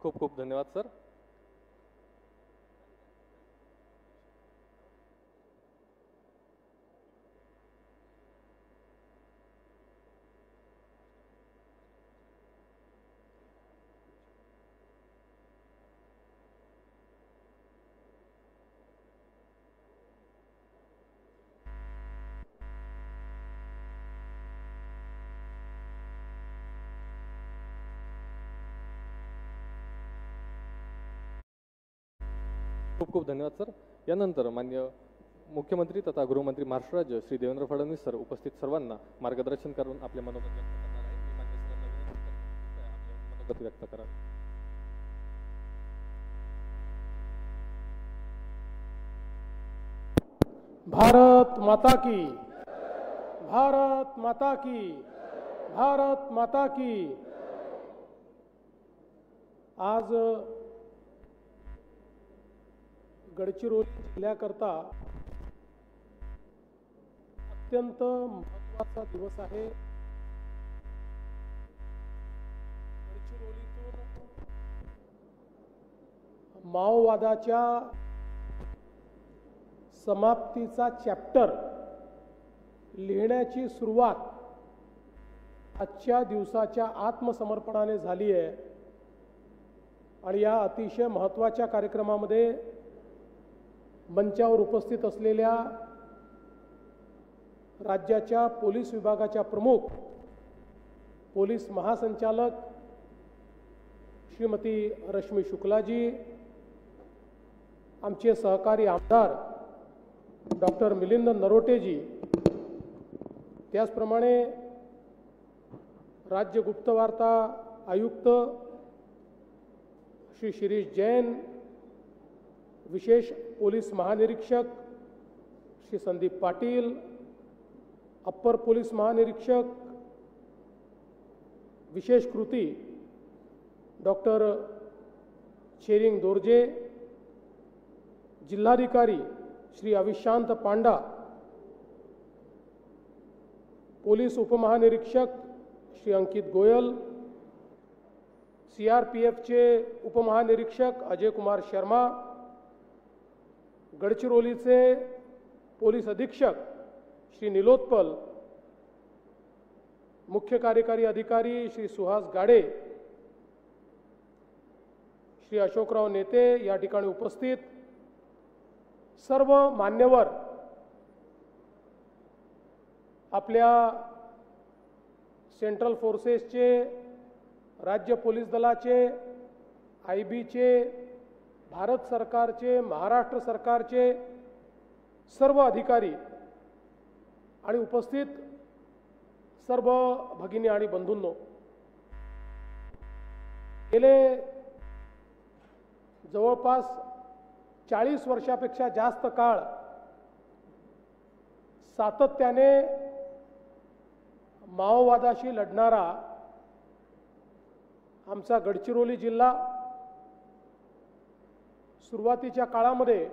Speaker 1: खूप खूप धन्यवाद सर. खूप खूप धन्यवाद सर. यानंतर माननीय मुख्यमंत्री तथा गृहमंत्री महाराष्ट्र राज्य श्री देवेंद्र फडणवीस सर उपस्थित सर्वांना मार्गदर्शन करून आपले मनोगत व्यक्त करणार आहेत. मी मान्य सरांना विनंती करतो की आपले मनोगत व्यक्त करा.
Speaker 4: भारत माता की, भारत माता की, भारत माता की. आज गडचिरोली जिल्ह्याकरता अत्यंत महत्त्वाचा दिवस आहे. गडचिरोलीतून माओवादाच्या समाप्तीचा चॅप्टर लिहिण्याची सुरुवात आजच्या दिवसाच्या आत्मसमर्पणाने झाली आहे. आणि या अतिशय महत्त्वाच्या कार्यक्रमामध्ये मंचावर उपस्थित असलेल्या राज्याच्या पोलीस विभागाच्या प्रमुख पोलीस महासंचालक श्रीमती रश्मी शुक्लाजी, आमचे सहकारी आमदार डॉक्टर मिलिंद नरोटेजी, त्याचप्रमाणे राज्य गुप्तवार्ता आयुक्त श्री शिरीष जैन, विशेष पोलीस महानिरीक्षक श्री संदीप पाटील, अप्पर पोलीस महानिरीक्षक विशेष कृती डॉक्टर शेरिंग दोर्जे, जिल्हाधिकारी श्री अविशांत पांडा, पोलीस उपमहानिरीक्षक श्री अंकित गोयल, सीआरपीएफचे उपमहानिरीक्षक अजय कुमार शर्मा, गडचिरोलीचे पोलीस अधीक्षक श्री निलोत्पल, मुख्य कार्यकारी अधिकारी श्री सुहास गाडे, श्री अशोकराव नेते या ठिकाणी उपस्थित सर्व मान्यवर, आपल्या सेंट्रल फोर्सेसचे, राज्य पोलीस दलाचे, आयबीचे, भारत सरकारचे, महाराष्ट्र सरकारचे सर्व अधिकारी आणि उपस्थित सर्व भगिनी आणि बंधूंनो, गेले जवळपास 40 वर्षापेक्षा जास्त काळ सातत्याने माओवादाशी लढणारा आमचा गडचिरोली जिल्हा सुरुवातीच्या काळामध्ये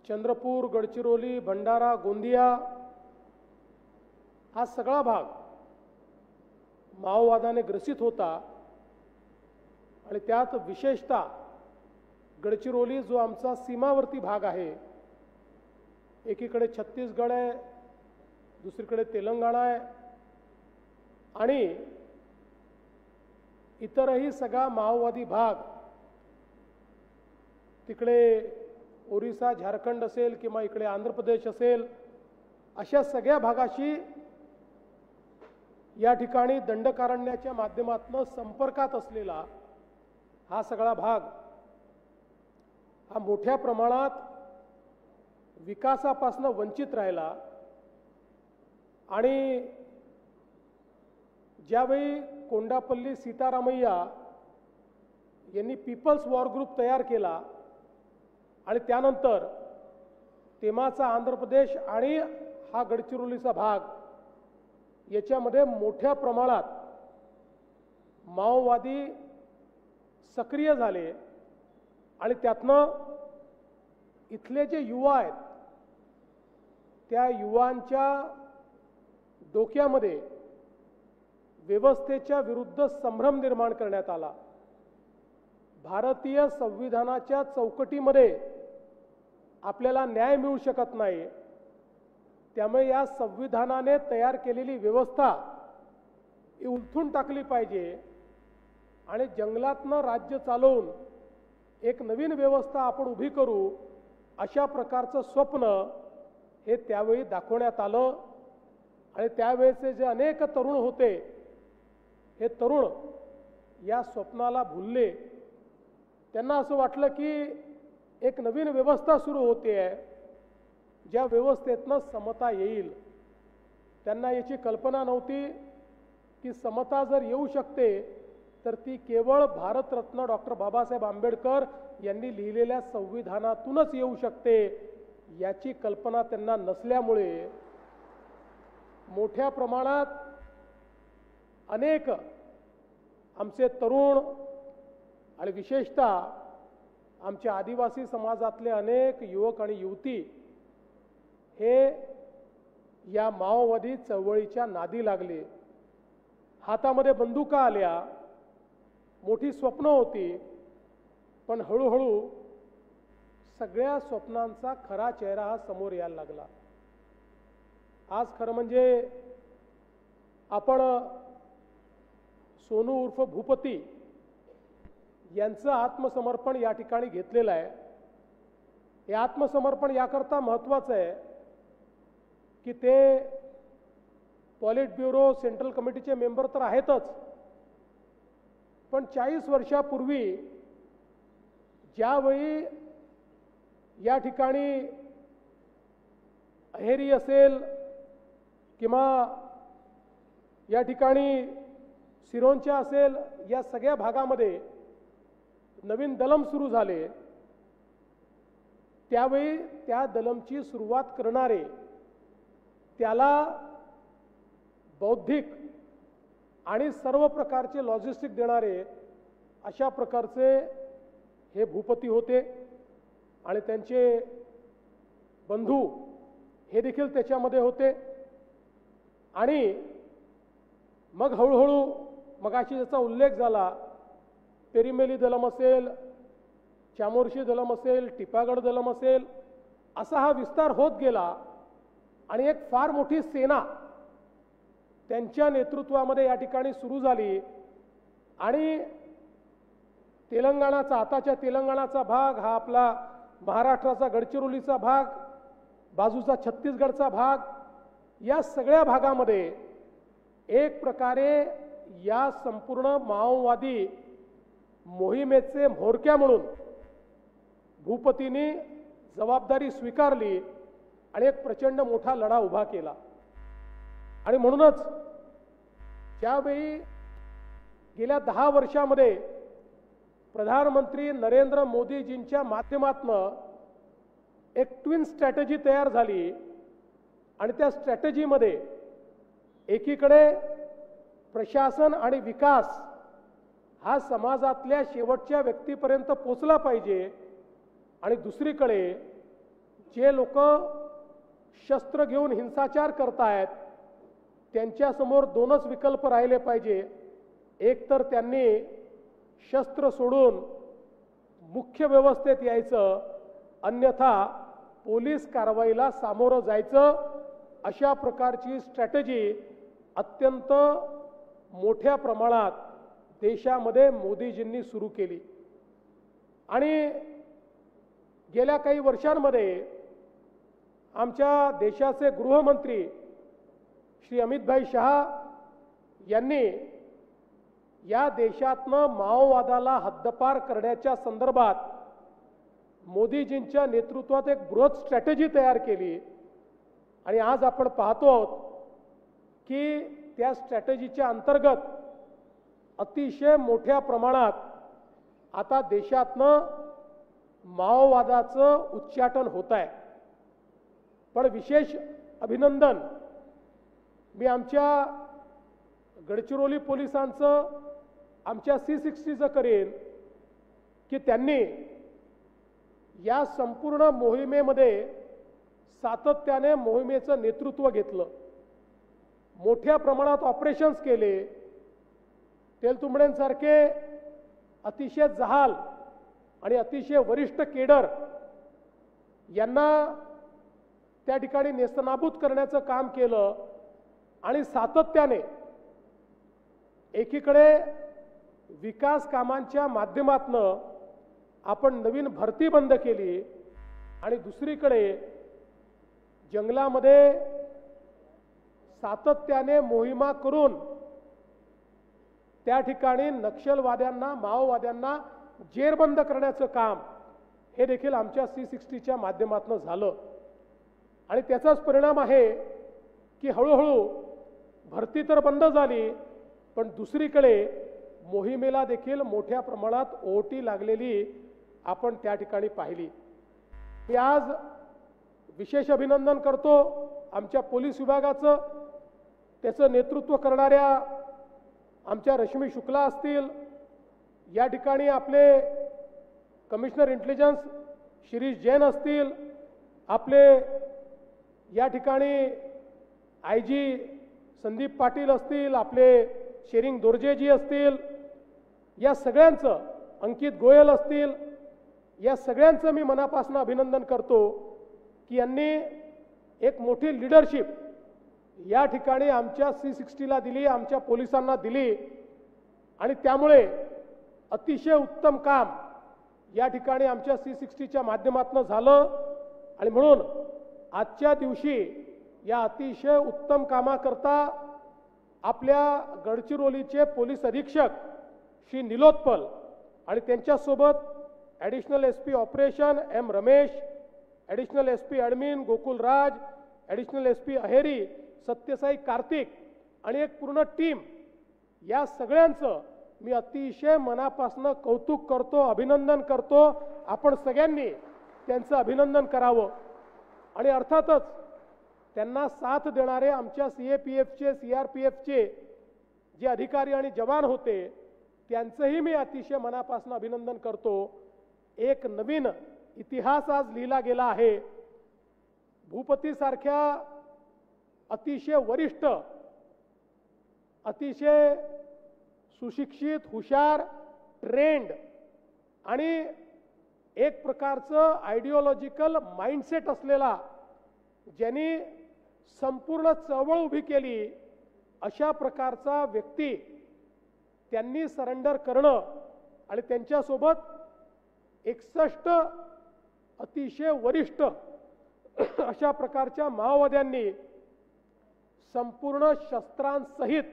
Speaker 4: चंद्रपूर, गडचिरोली, भंडारा, गोंदिया हा सगळा भाग माओवादाने ग्रसित होता. आणि त्यात विशेषतः गडचिरोली जो आमचा सीमावर्ती भाग आहे, एकीकडे छत्तीसगड आहे, दुसरीकडे तेलंगणा आहे आणि इतरही सगळा माओवादी भाग, तिकडे ओरिसा, झारखंड असेल किंवा इकडे आंध्र प्रदेश असेल, अशा सगळ्या भागाशी या ठिकाणी दंडकारण्याच्या माध्यमातून संपर्कात असलेला हा सगळा भाग हा मोठ्या प्रमाणात विकासापासून वंचित राहिला. आणि ज्यावेळी कोंडापल्ली सीतारामय्या यांनी पीपल्स वॉर ग्रुप तयार केला आणि त्यानंतर तेव्हाचा आंध्र प्रदेश आणि हा गडचिरोलीचा भाग याच्यामध्ये मोठ्या प्रमाणात माओवादी सक्रिय झाले आणि त्यातनं इथले जे युवा आहेत त्या युवांच्या डोक्यामध्ये व्यवस्थेच्या विरुद्ध संभ्रम निर्माण करण्यात आला. भारतीय संविधानाच्या चौकटीमध्ये आपल्याला न्याय मिळू शकत नाही. त्यामुळे या संविधानाने तयार केलेली व्यवस्था ही उलथून टाकली पाहिजे आणि जंगलातनं राज्य चालवून एक नवीन व्यवस्था आपण उभी करू, अशा प्रकारचं स्वप्न हे त्यावेळी दाखवण्यात आलं. आणि त्यावेळेचे जे अनेक तरुण होते, हे तरुण या स्वप्नाला भुलले. त्यांना असं वाटलं की एक नवीन व्यवस्था सुरू होते आहे, ज्या व्यवस्थेतनं समता येईल. त्यांना याची कल्पना नव्हती की समता जर येऊ शकते तर ती केवळ भारतरत्न डॉक्टर बाबासाहेब आंबेडकर यांनी लिहिलेल्या संविधानातूनच येऊ शकते. याची कल्पना त्यांना नसल्यामुळे मोठ्या प्रमाणात अनेक आमचे तरुण आणि विशेषतः आमच्या आदिवासी समाजातले अनेक युवक आणि युवती हे या माओवादी चळवळीच्या नादी लागले. हातामध्ये बंदुका आल्या, मोठी स्वप्न होती, पण हळूहळू सगळ्या स्वप्नांचा खरा चेहरा हा समोर यायला लागला. आज खरं म्हणजे आपण सोनू उर्फ भूपती यांचं आत्मसमर्पण या ठिकाणी घेतलेलं आहे. हे आत्मसमर्पण याकरता महत्त्वाचं आहे की ते पॉलिट ब्युरो सेंट्रल कमिटीचे मेंबर तर आहेतच, पण 40 वर्षापूर्वी ज्यावेळी या ठिकाणी अहेरी असेल किंवा या ठिकाणी सिरोंचा असेल, या सगळ्या भागामध्ये नवीन दलम सुरू झाले, त्यावेळी त्या दलमची सुरुवात करणारे, त्याला बौद्धिक आणि सर्व प्रकारचे लॉजिस्टिक देणारे अशा प्रकारचे हे भूपती होते. आणि त्यांचे बंधू हे देखील त्याच्यामध्ये होते. आणि मग हळूहळू मगाशी ज्याचा उल्लेख झाला, पेरीमेली दलम असेल, चामोर्शी दलम असेल, टिपागड दलम असेल, असा हा विस्तार होत गेला. आणि एक फार मोठी सेना त्यांच्या नेतृत्वामध्ये या ठिकाणी सुरू झाली. आणि तेलंगणाचा, आताच्या तेलंगणाचा भाग हा आपला महाराष्ट्राचा गडचिरोलीचा भाग, बाजूचा छत्तीसगडचा भाग, या सगळ्या भागामध्ये एक प्रकारे या संपूर्ण माओवादी मोहिमेचे म्होरक्या म्हणून भूपतींनी जबाबदारी स्वीकारली आणि एक प्रचंड मोठा लढा उभा केला. आणि म्हणूनच ज्यावेळी गेल्या 10 वर्षामध्ये प्रधानमंत्री नरेंद्र मोदीजींच्या माध्यमातून एक ट्विन स्ट्रॅटेजी तयार झाली आणि त्या स्ट्रॅटेजीमध्ये एकीकडे प्रशासन आणि विकास हा समाजातल्या शेवटच्या व्यक्तीपर्यंत पोचला पाहिजे आणि दुसरीकडे जे लोक शस्त्र घेऊन हिंसाचार करतायत त्यांच्यासमोर 2च विकल्प राहिले पाहिजे. एक तर त्यांनी शस्त्र सोडून मुख्य व्यवस्थेत यायचं, अन्यथा पोलीस कारवाईला सामोरं जायचं. अशा प्रकारची स्ट्रॅटेजी अत्यंत मोठ्या प्रमाणात देशामध्ये मोदीजींनी सुरू केली. आणि गेल्या काही वर्षांमध्ये आमच्या देशाचे गृहमंत्री श्री अमितभाई शहा यांनी या देशातनं माओवादाला हद्दपार करण्याच्या संदर्भात मोदीजींच्या नेतृत्वात एक बृहत स्ट्रॅटेजी तयार केली. आणि आज आपण पाहतो आहोत की त्या स्ट्रॅटेजीच्या अंतर्गत अतिशय मोठ्या प्रमाणात आता देशातनं माओवादाचं उच्चाटन होत आहे. पण विशेष अभिनंदन मी आमच्या गडचिरोली पोलिसांचं, आमच्या C60चं करेन की त्यांनी या संपूर्ण मोहिमेमध्ये सातत्याने मोहिमेचं नेतृत्व घेतलं. मोठ्या प्रमाणात ऑपरेशन्स केले. तेलतुंबड्यांसारखे अतिशय जहाल आणि अतिशय वरिष्ठ केडर यांना त्या ठिकाणी नेस्तनाबूत करण्याचं काम केलं आणि सातत्याने एकीकडे विकास कामांच्या माध्यमातून आपण नवीन भरती बंद केली आणि दुसरीकडे जंगलामध्ये सातत्याने मोहिमा करून त्या ठिकाणी नक्षलवाद्यांना माओवाद्यांना जेरबंद करण्याचं काम हे देखील आमच्या C60च्या माध्यमातून झालं आणि त्याचाच परिणाम आहे की हळूहळू भरती तर बंद झाली पण दुसरीकडे मोहिमेला देखील मोठ्या प्रमाणात ओहोटी लागलेली आपण त्या ठिकाणी पाहिली। मी आज विशेष अभिनंदन करतो आमच्या पोलीस विभागाचं, त्याचं नेतृत्व करणाऱ्या आमच्या रश्मी शुक्ला असतील, या ठिकाणी आपले कमिशनर इंटेलिजन्स शिरीष जैन असतील, आपले या ठिकाणी IG संदीप पाटील असतील, आपले शेरिंग दोर्जेजी असतील, या सगळ्यांचं, अंकित गोयल असतील, या सगळ्यांचं मी मनापासून अभिनंदन करतो की यांनी एक मोठी लीडरशिप या ठिकाणी आमच्या C60ला दिली, आमच्या पोलिसांना दिली आणि त्यामुळे अतिशय उत्तम काम या ठिकाणी आमच्या C60च्या माध्यमातून झालं आणि म्हणून आजच्या दिवशी या अतिशय उत्तम कामाकरता आपल्या गडचिरोलीचे पोलीस अधीक्षक श्री निलोत्पल आणि त्यांच्यासोबत additional SP operation M Ramesh, additional SP admin Gokul Raj, additional SP Aheri, Satyasai Karthik आणि एक पूर्ण टीम, या सगळ्यांचं मी अतिशय मनापासून कौतुक करतो, अभिनंदन करतो। आपण सगळ्यांनी त्यांचं अभिनंदन करावं आणि अर्थातच त्यांना साथ देणारे आमच्या CAPFचे CRPFचे जे अधिकारी आणि जवान होते त्यांचंही मी अतिशय मनापासून अभिनंदन करतो। एक नवीन इतिहास आज लिहिला गेला आहे। भूपती सारख्या अतिशय वरिष्ठ, अतिशय सुशिक्षित, हुशार, ट्रेंड आणि एक प्रकारचं आयडिओलॉजिकल माइंडसेट असलेला, ज्यांनी संपूर्ण चळवळ उभी केली, अशा प्रकारचा व्यक्ती त्यांनी सरेंडर करणं आणि त्यांच्यासोबत 61 अतिशय वरिष्ठ अशा प्रकारच्या माओवाद्यांनी संपूर्ण शस्त्रांसहित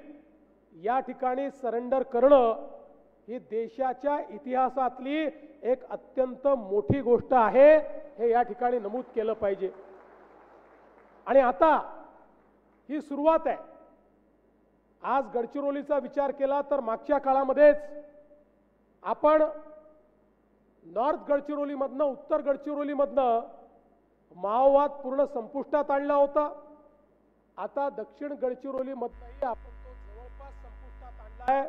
Speaker 4: या ठिकाणी सरेंडर करणं ही देशाच्या इतिहासातली एक अत्यंत मोठी गोष्ट आहे, हे या ठिकाणी नमूद केलं पाहिजे। आणि आता ही सुरुवात आहे। आज गडचिरोलीचा विचार केला तर मागच्या काळामध्येच आपण नॉर्थ गडचिरोलीमधनं, उत्तर गडचिरोलीमधनं माओवाद पूर्ण संपुष्टात आणला होता। आता दक्षिण गडचिरोलीमधनंही आपण तो जवळपास संपुष्टात आणला आहे।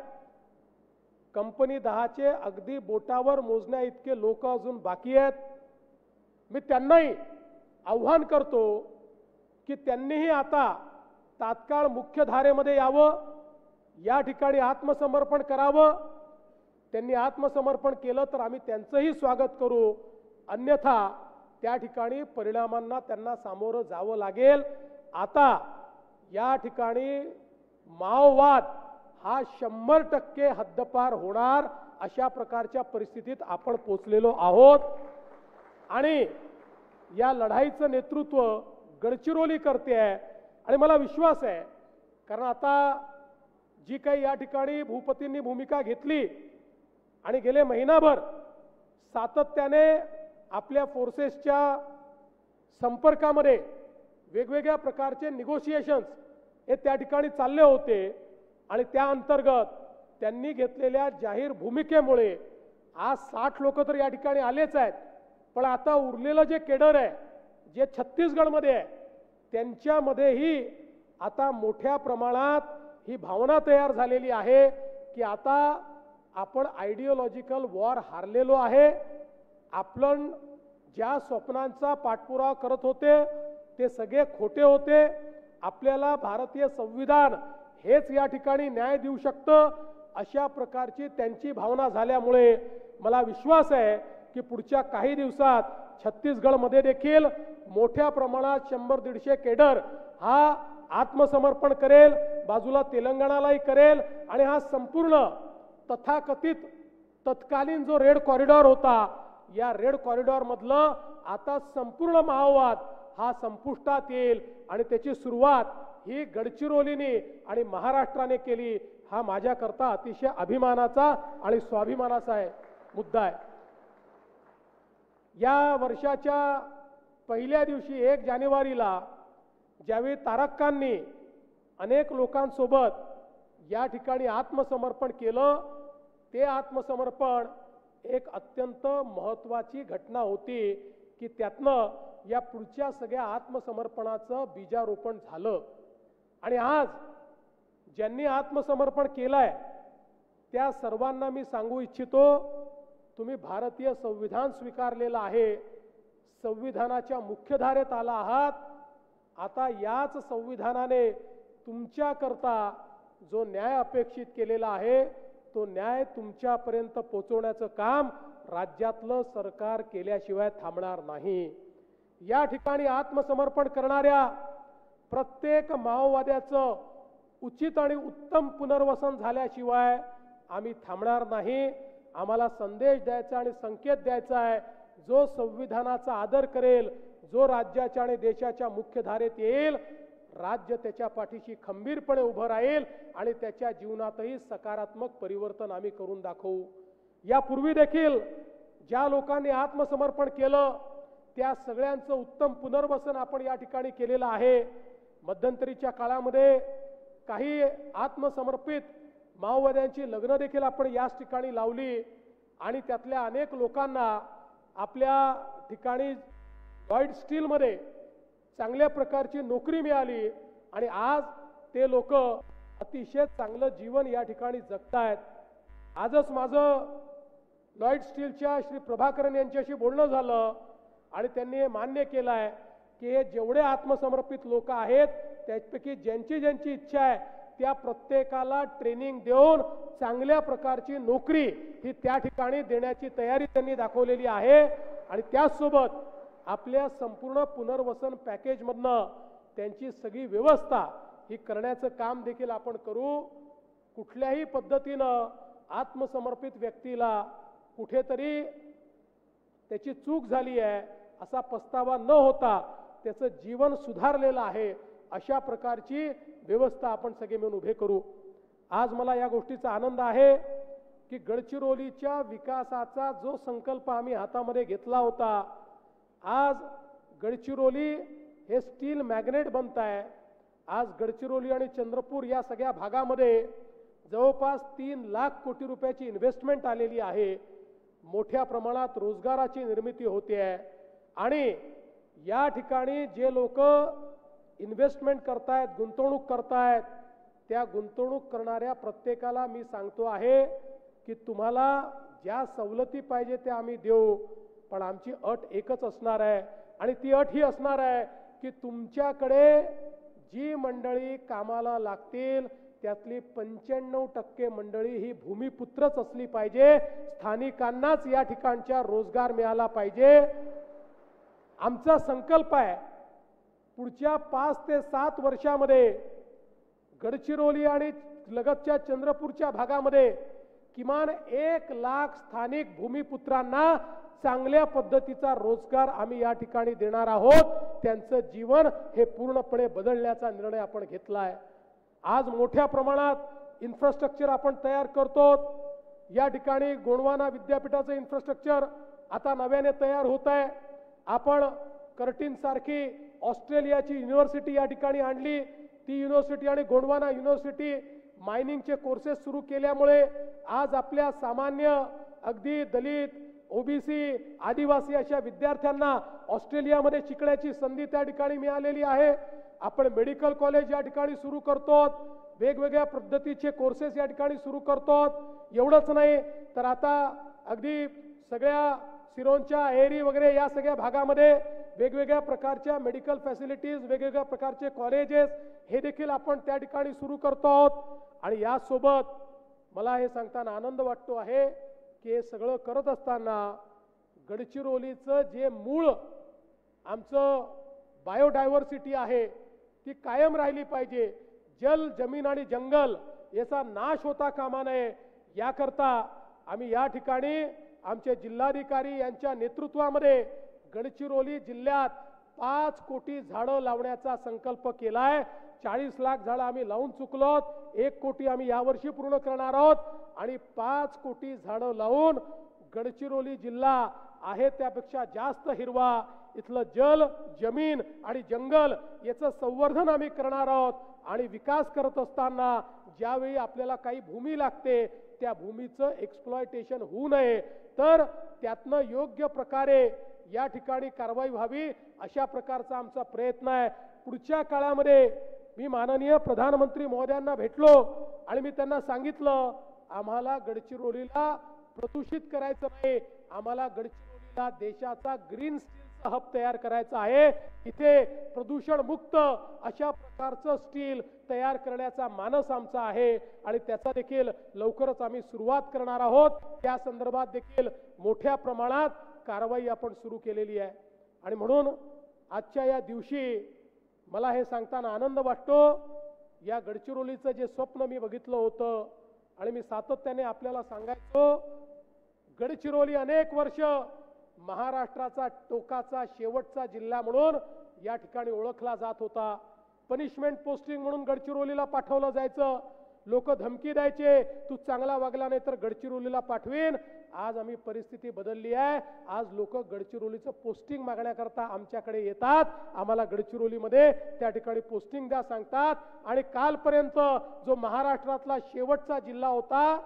Speaker 4: कंपनी 10चे अगदी बोटावर मोजण्या इतके लोक अजून बाकी आहेत। मी त्यांनाही आव्हान करतो की त्यांनीही आता तात्काळ मुख्य धारेमध्ये यावं, या ठिकाणी आत्मसमर्पण करावं। त्यांनी आत्मसमर्पण केलं तर आम्ही त्यांचंही स्वागत करू, अन्यथा त्या ठिकाणी परिणामांना त्यांना सामोरं जावं लागेल। आता या ठिकाणी माओवाद हा 100% हद्दपार होणार अशा प्रकारच्या परिस्थितीत आपण पोचलेलो आहोत आणि या लढाईचं नेतृत्व गडचिरोली करते आहे आणि मला विश्वास आहे, कारण आता जी काही या ठिकाणी भूपतींनी भूमिका घेतली आणि गेले महिनाभर सातत्याने आपल्या फोर्सेसच्या संपर्कामध्ये वेगवेगळ्या प्रकारचे निगोशिएशन्स हे त्या ठिकाणी चालले होते आणि त्या अंतर्गत त्यांनी घेतलेल्या जाहीर भूमिकेमुळे आज 60 लोक तर या ठिकाणी आलेच आहेत, पण आता उरलेलं जे केडर आहे, जे छत्तीसगडमध्ये आहे, त्यांच्यामध्येही आता मोठ्या प्रमाणात ही भावना तयार झालेली आहे की आता आपण आयडिओलॉजिकल वॉर हारलेलो आहे। आपण ज्या स्वप्नांचा पाठपुरावा करत होते ते सगळे खोटे होते। आपल्याला भारतीय संविधान हेच या ठिकाणी न्याय देऊ शकतं, अशा प्रकारची त्यांची भावना झाल्यामुळे मला विश्वास आहे की पुढच्या काही दिवसात छत्तीसगडमध्ये देखील मोठ्या प्रमाणात 100-150 केडर हा आत्मसमर्पण करेल, बाजूला तेलंगणालाही करेल आणि हा संपूर्ण तथाकथित तत्कालीन जो रेड कॉरिडॉर होता, या रेड कॉरिडॉर मधलं आता संपूर्ण माओवाद हा संपुष्टात येईल आणि त्याची सुरुवात ही गडचिरोलीने आणि महाराष्ट्राने केली. हा माझ्याकरता अतिशय अभिमानाचा आणि स्वाभिमानाचा मुद्दा आहे. या वर्षाच्या पहिल्या दिवशी 1 जानेवारीला ज्यावेळी तारक्कांनी अनेक लोकांसोबत या ठिकाणी आत्मसमर्पण केलं, ते आत्मसमर्पण एक अत्यंत महत्त्वाची घटना होती की त्यातनं या पुढच्या सगळ्या आत्मसमर्पणाचं बीजारोपण झालं. आणि आज ज्यांनी आत्मसमर्पण केलंय त्या सर्वांना मी सांगू इच्छितो, तुम्ही भारतीय संविधान स्वीकारलेलं आहे, संविधानाच्या मुख्यधारेत आला आहात. आता याच संविधानाने तुमच्याकरता जो न्याय अपेक्षित केलेला आहे तो न्याय तुमच्यापर्यंत पोहोचवण्याचं काम राज्यातलं सरकार केल्याशिवाय थांबणार नाही. या ठिकाणी आत्मसमर्पण करणाऱ्या प्रत्येक माओवाद्याचं उचित आणि उत्तम पुनर्वसन झाल्याशिवाय आम्ही थांबणार नाही. आम्हाला संदेश द्यायचा आणि संकेत द्यायचा आहे, जो संविधानाचा आदर करेल, जो राज्याच्या आणि देशाच्या मुख्यधारेत येईल, राज्य त्याच्या पाठीशी खंबीरपणे उभं राहील आणि त्याच्या जीवनातही सकारात्मक परिवर्तन आम्ही करून दाखवू. यापूर्वी देखील ज्या लोकांनी आत्मसमर्पण केलं त्या सगळ्यांचं उत्तम पुनर्वसन आपण या ठिकाणी केलेलं आहे. मध्यंतरीच्या काळामध्ये काही आत्मसमर्पित माओवाद्यांची लग्न देखील आपण याच ठिकाणी लावली आणि त्यातल्या अनेक लोकांना आपल्या ठिकाणी लॉयड स्टीलमध्ये चांगल्या प्रकारची नोकरी मिळाली आणि आज ते लोक अतिशय चांगलं जीवन या ठिकाणी जगतायत. आजच माझं लॉयड स्टीलच्या श्री प्रभाकरन यांच्याशी बोलणं झालं आणि त्यांनी हे मान्य केलं आहे की हे जेवढे आत्मसमर्पित लोक आहेत त्यापैकी ज्यांची ज्यांची इच्छा आहे त्या प्रत्येकाला ट्रेनिंग देऊन चांगल्या प्रकारची नोकरी ही त्या ठिकाणी देण्याची तयारी त्यांनी दाखवलेली आहे. आणि त्याचसोबत आपल्या संपूर्ण पुनर्वसन पॅकेजमधनं त्यांची सगळी व्यवस्था ही करण्याचं काम देखील आपण करू. कुठल्याही पद्धतीनं आत्मसमर्पित व्यक्तीला कुठेतरी त्याची चूक झाली आहे असा पस्तावा न होता त्याचं जीवन सुधारलेलं आहे अशा प्रकारची व्यवस्था आपण सगळे मिळून उभे करू. आज मला या गोष्टीचा आनंद आहे की गडचिरोलीच्या विकासाचा जो संकल्प आम्ही हातामध्ये घेतला होता, आज गडचिरोली हे स्टील मॅग्नेट बनत आहे. आज गडचिरोली आणि चंद्रपूर या सगळ्या भागामध्ये जवळपास 3 लाख कोटी रुपयाची इन्व्हेस्टमेंट आलेली आहे. मोठ्या प्रमाणात रोजगाराची निर्मिती होते आहे आणि या ठिकाणी जे लोक इन्व्हेस्टमेंट करतायत, गुंतवणूक करतायत, त्या गुंतवणूक करणाऱ्या प्रत्येकाला मी सांगतो आहे की तुम्हाला ज्या सवलती पाहिजे त्या आम्ही देऊ, पण आमची अट एकच असणार आहे आणि ती अट ही असणार आहे की तुमच्याकडे जी मंडळी कामाला लागतील त्यातली 95% मंडळी ही भूमिपुत्रच असली पाहिजे. स्थानिकांनाच या ठिकाणच्या रोजगार मिळाला पाहिजे. आमचा संकल्प आहे पुढच्या 5 ते 7 वर्षामध्ये गडचिरोली आणि लगतच्या चंद्रपूरच्या भागामध्ये किमान 1 लाख स्थानिक भूमिपुत्रांना चांगल्या पद्धतीचा रोजगार आम्ही या ठिकाणी देणार आहोत. त्यांचं जीवन हे पूर्णपणे बदलण्याचा निर्णय आपण घेतला आहे. आज मोठ्या प्रमाणात इन्फ्रास्ट्रक्चर आपण तयार करतो. या ठिकाणी गोंडवाना विद्यापीठाचं इन्फ्रास्ट्रक्चर आता नव्याने तयार होत आहे. आपण कर्टिन सारखी ऑस्ट्रेलियाची युनिव्हर्सिटी या ठिकाणी आणली. ती युनिव्हर्सिटी आणि गोंडवाना युनिव्हर्सिटी मायनिंगचे कोर्सेस सुरू केल्यामुळे आज आपल्या सामान्य अगदी दलित, ओबीसी, आदिवासी अशा विद्यार्थ्यांना ऑस्ट्रेलियामध्ये शिकण्याची संधी त्या ठिकाणी मिळालेली आहे. आपण मेडिकल कॉलेज या ठिकाणी सुरू करतो, वेगवेगळ्या पद्धतीचे कोर्सेस या ठिकाणी सुरू करतो. एवढंच नाही तर आता अगदी सगळ्या सिरोंचा, एरी वगैरे या सगळ्या भागामध्ये वेगवेगळ्या प्रकारच्या मेडिकल फॅसिलिटीज, वेगवेगळ्या प्रकारचे कॉलेजेस हे देखील आपण त्या ठिकाणी सुरू करतो आहोत. आणि यासोबत मला हे सांगताना आनंद वाटतो आहे की हे सगळं करत असताना गडचिरोलीचं जे मूळ आमचं बायोडायव्हर्सिटी आहे ती कायम राहिली पाहिजे. जल, जमीन आणि जंगल याचा नाश होता कामा नये याकरता आम्ही या ठिकाणी आमचे जिल्हाधिकारी यांच्या नेतृत्वामध्ये गडचिरोली जिल्ह्यात 5 कोटी झाडं लावण्याचा संकल्प केलाय. 40 लाख झाडं आम्ही लावून चुकलोत. 1 कोटी आम्ही यावर्षी पूर्ण करणार आहोत आणि 5 कोटी झाडं लावून गडचिरोली जिल्हा आहे त्यापेक्षा जास्त हिरवा, इथलं जल, जमीन आणि जंगल याचं संवर्धन आम्ही करणार आहोत. आणि विकास करत असताना ज्यावेळी आपल्याला काही भूमी लागते त्या भूमीचं एक्सप्लॉयटेशन होऊ नये, तर त्यातनं योग्य प्रकारे या ठिकाणी कारवाई व्हावी अशा प्रकारचा आमचा प्रयत्न आहे. पुढच्या काळामध्ये मी माननीय प्रधानमंत्री महोदयांना भेटलो आणि मी त्यांना सांगितलं आम्हाला गडचिरोलीला प्रदूषित करायचं नाही, आम्हाला गडचिरोलीला देशाचा ग्रीन स्टीलचा हब तयार करायचा आहे. इथे प्रदूषण मुक्त अशा प्रकारचं स्टील तयार करण्याचा मानस आमचा आहे आणि त्याचा देखील लवकरच आम्ही सुरुवात करणार आहोत. त्या संदर्भात देखील मोठ्या प्रमाणात कारवाई आपण सुरू केलेली आहे. आणि म्हणून आजच्या या दिवशी मला हे सांगताना आनंद वाटतो. या गडचिरोलीचं जे स्वप्न मी बघितलं होतं आणि मी सातत्याने आपल्याला सांगायचो, गडचिरोली अनेक वर्ष महाराष्ट्राचा टोकाचा शेवटचा जिल्हा म्हणून या ठिकाणी ओळखला जात होता. पनिशमेंट पोस्टिंग म्हणून गडचिरोलीला पाठवलं जायचं. लोक धमकी द्यायचे, तू चांगला वागला नाही तर गडचिरोलीला पाठवीन. आज आम्ही परिस्थिती बदलली आहे. आज लोक गडचिरोलीचं पोस्टिंग मागण्याकरता आमच्याकडे येतात. आम्हाला गडचिरोलीमध्ये त्या ठिकाणी पोस्टिंग द्या सांगतात. आणि कालपर्यंत जो महाराष्ट्रातला शेवटचा जिल्हा होता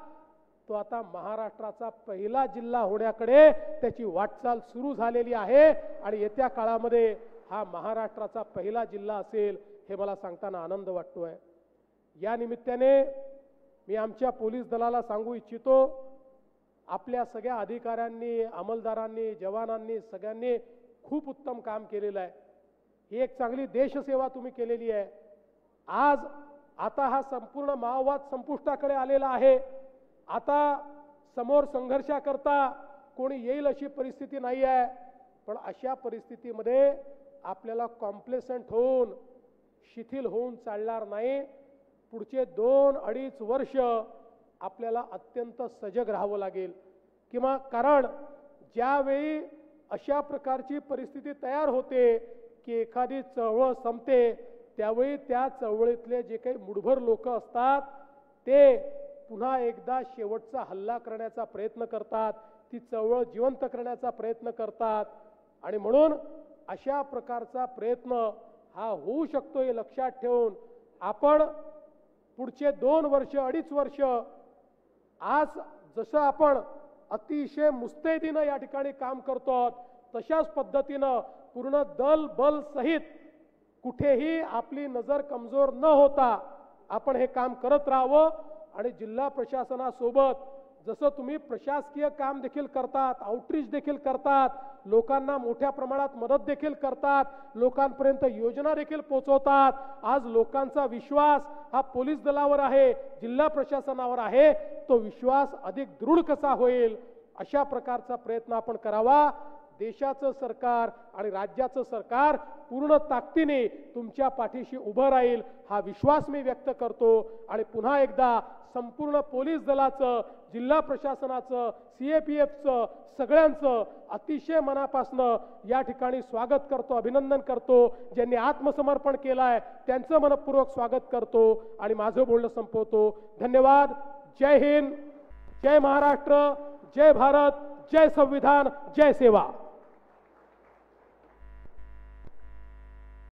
Speaker 4: तो आता महाराष्ट्राचा पहिला जिल्हा होण्याकडे त्याची वाटचाल सुरू झालेली आहे. आणि येत्या काळामध्ये हा महाराष्ट्राचा पहिला जिल्हा असेल हे मला सांगताना आनंद वाटतोय. या निमित्ताने मी आमच्या पोलीस दलाला सांगू इच्छितो, आपल्या सगळ्या अधिकाऱ्यांनी, अंमलदारांनी, जवानांनी सगळ्यांनी खूप उत्तम काम केलेलं आहे. ही एक चांगली देशसेवा तुम्ही केलेली आहे. आज आता हा संपूर्ण माओवाद संपुष्टाकडे आलेला आहे. आता समोर संघर्षाकरता कोणी येईल अशी परिस्थिती नाही आहे. पण अशा परिस्थितीमध्ये आपल्याला कॉम्प्लेसंट होऊन शिथिल होऊन चालणार नाही. पुढचे 2-2.5 वर्ष आपल्याला अत्यंत सजग राहावं लागेल. किंवा कारण ज्यावेळी अशा प्रकारची परिस्थिती तयार होते की एखादी चळवळ संपते त्यावेळी त्या चळवळीतले जे काही मुठभर लोक असतात ते पुन्हा एकदा शेवटचा हल्ला करण्याचा प्रयत्न करतात, ती चळवळ जिवंत करण्याचा प्रयत्न करतात. आणि म्हणून अशा प्रकारचा प्रयत्न हा होऊ शकतो हे लक्षात ठेवून आपण पुढचे 2 वर्ष 2.5 वर्ष आज जसं आपण अतिशय मुस्तैदीनं या ठिकाणी काम करतो तशाच पद्धतीनं पूर्ण दल बल सहित कुठेही आपली नजर कमजोर न होता आपण हे काम करत राहावं. आणि जिल्हा प्रशासनासोबत जसं तुम्ही प्रशासकीय काम देखील करतात, आउटरीच देखील करतात, लोकांना मोठ्या प्रमाणात मदत देखील करतात, लोकांपर्यंत योजना देखील पोहोचवतात. आज लोकांचा विश्वास हा पोलीस दलावर आहे, जिल्हा प्रशासनावर आहे. तो विश्वास अधिक दृढ कसा होईल अशा प्रकारचा प्रयत्न आपण करावा. देशाचं सरकार आणि राज्याचं सरकार पूर्ण ताकदीने तुमच्या पाठीशी उभं राहील हा विश्वास मी व्यक्त करतो. आणि पुन्हा एकदा संपूर्ण पोलीस दलाचं, जिल्हा प्रशासनाचं, CAPFचं सगळ्यांचं अतिशय मनापासनं या ठिकाणी स्वागत करतो, अभिनंदन करतो. ज्यांनी आत्मसमर्पण केलंय त्यांचं मनपूर्वक स्वागत करतो आणि माझं बोलणं संपवतो. धन्यवाद. जय हिंद, जय महाराष्ट्र, जय भारत, जय संविधान, जय सेवा.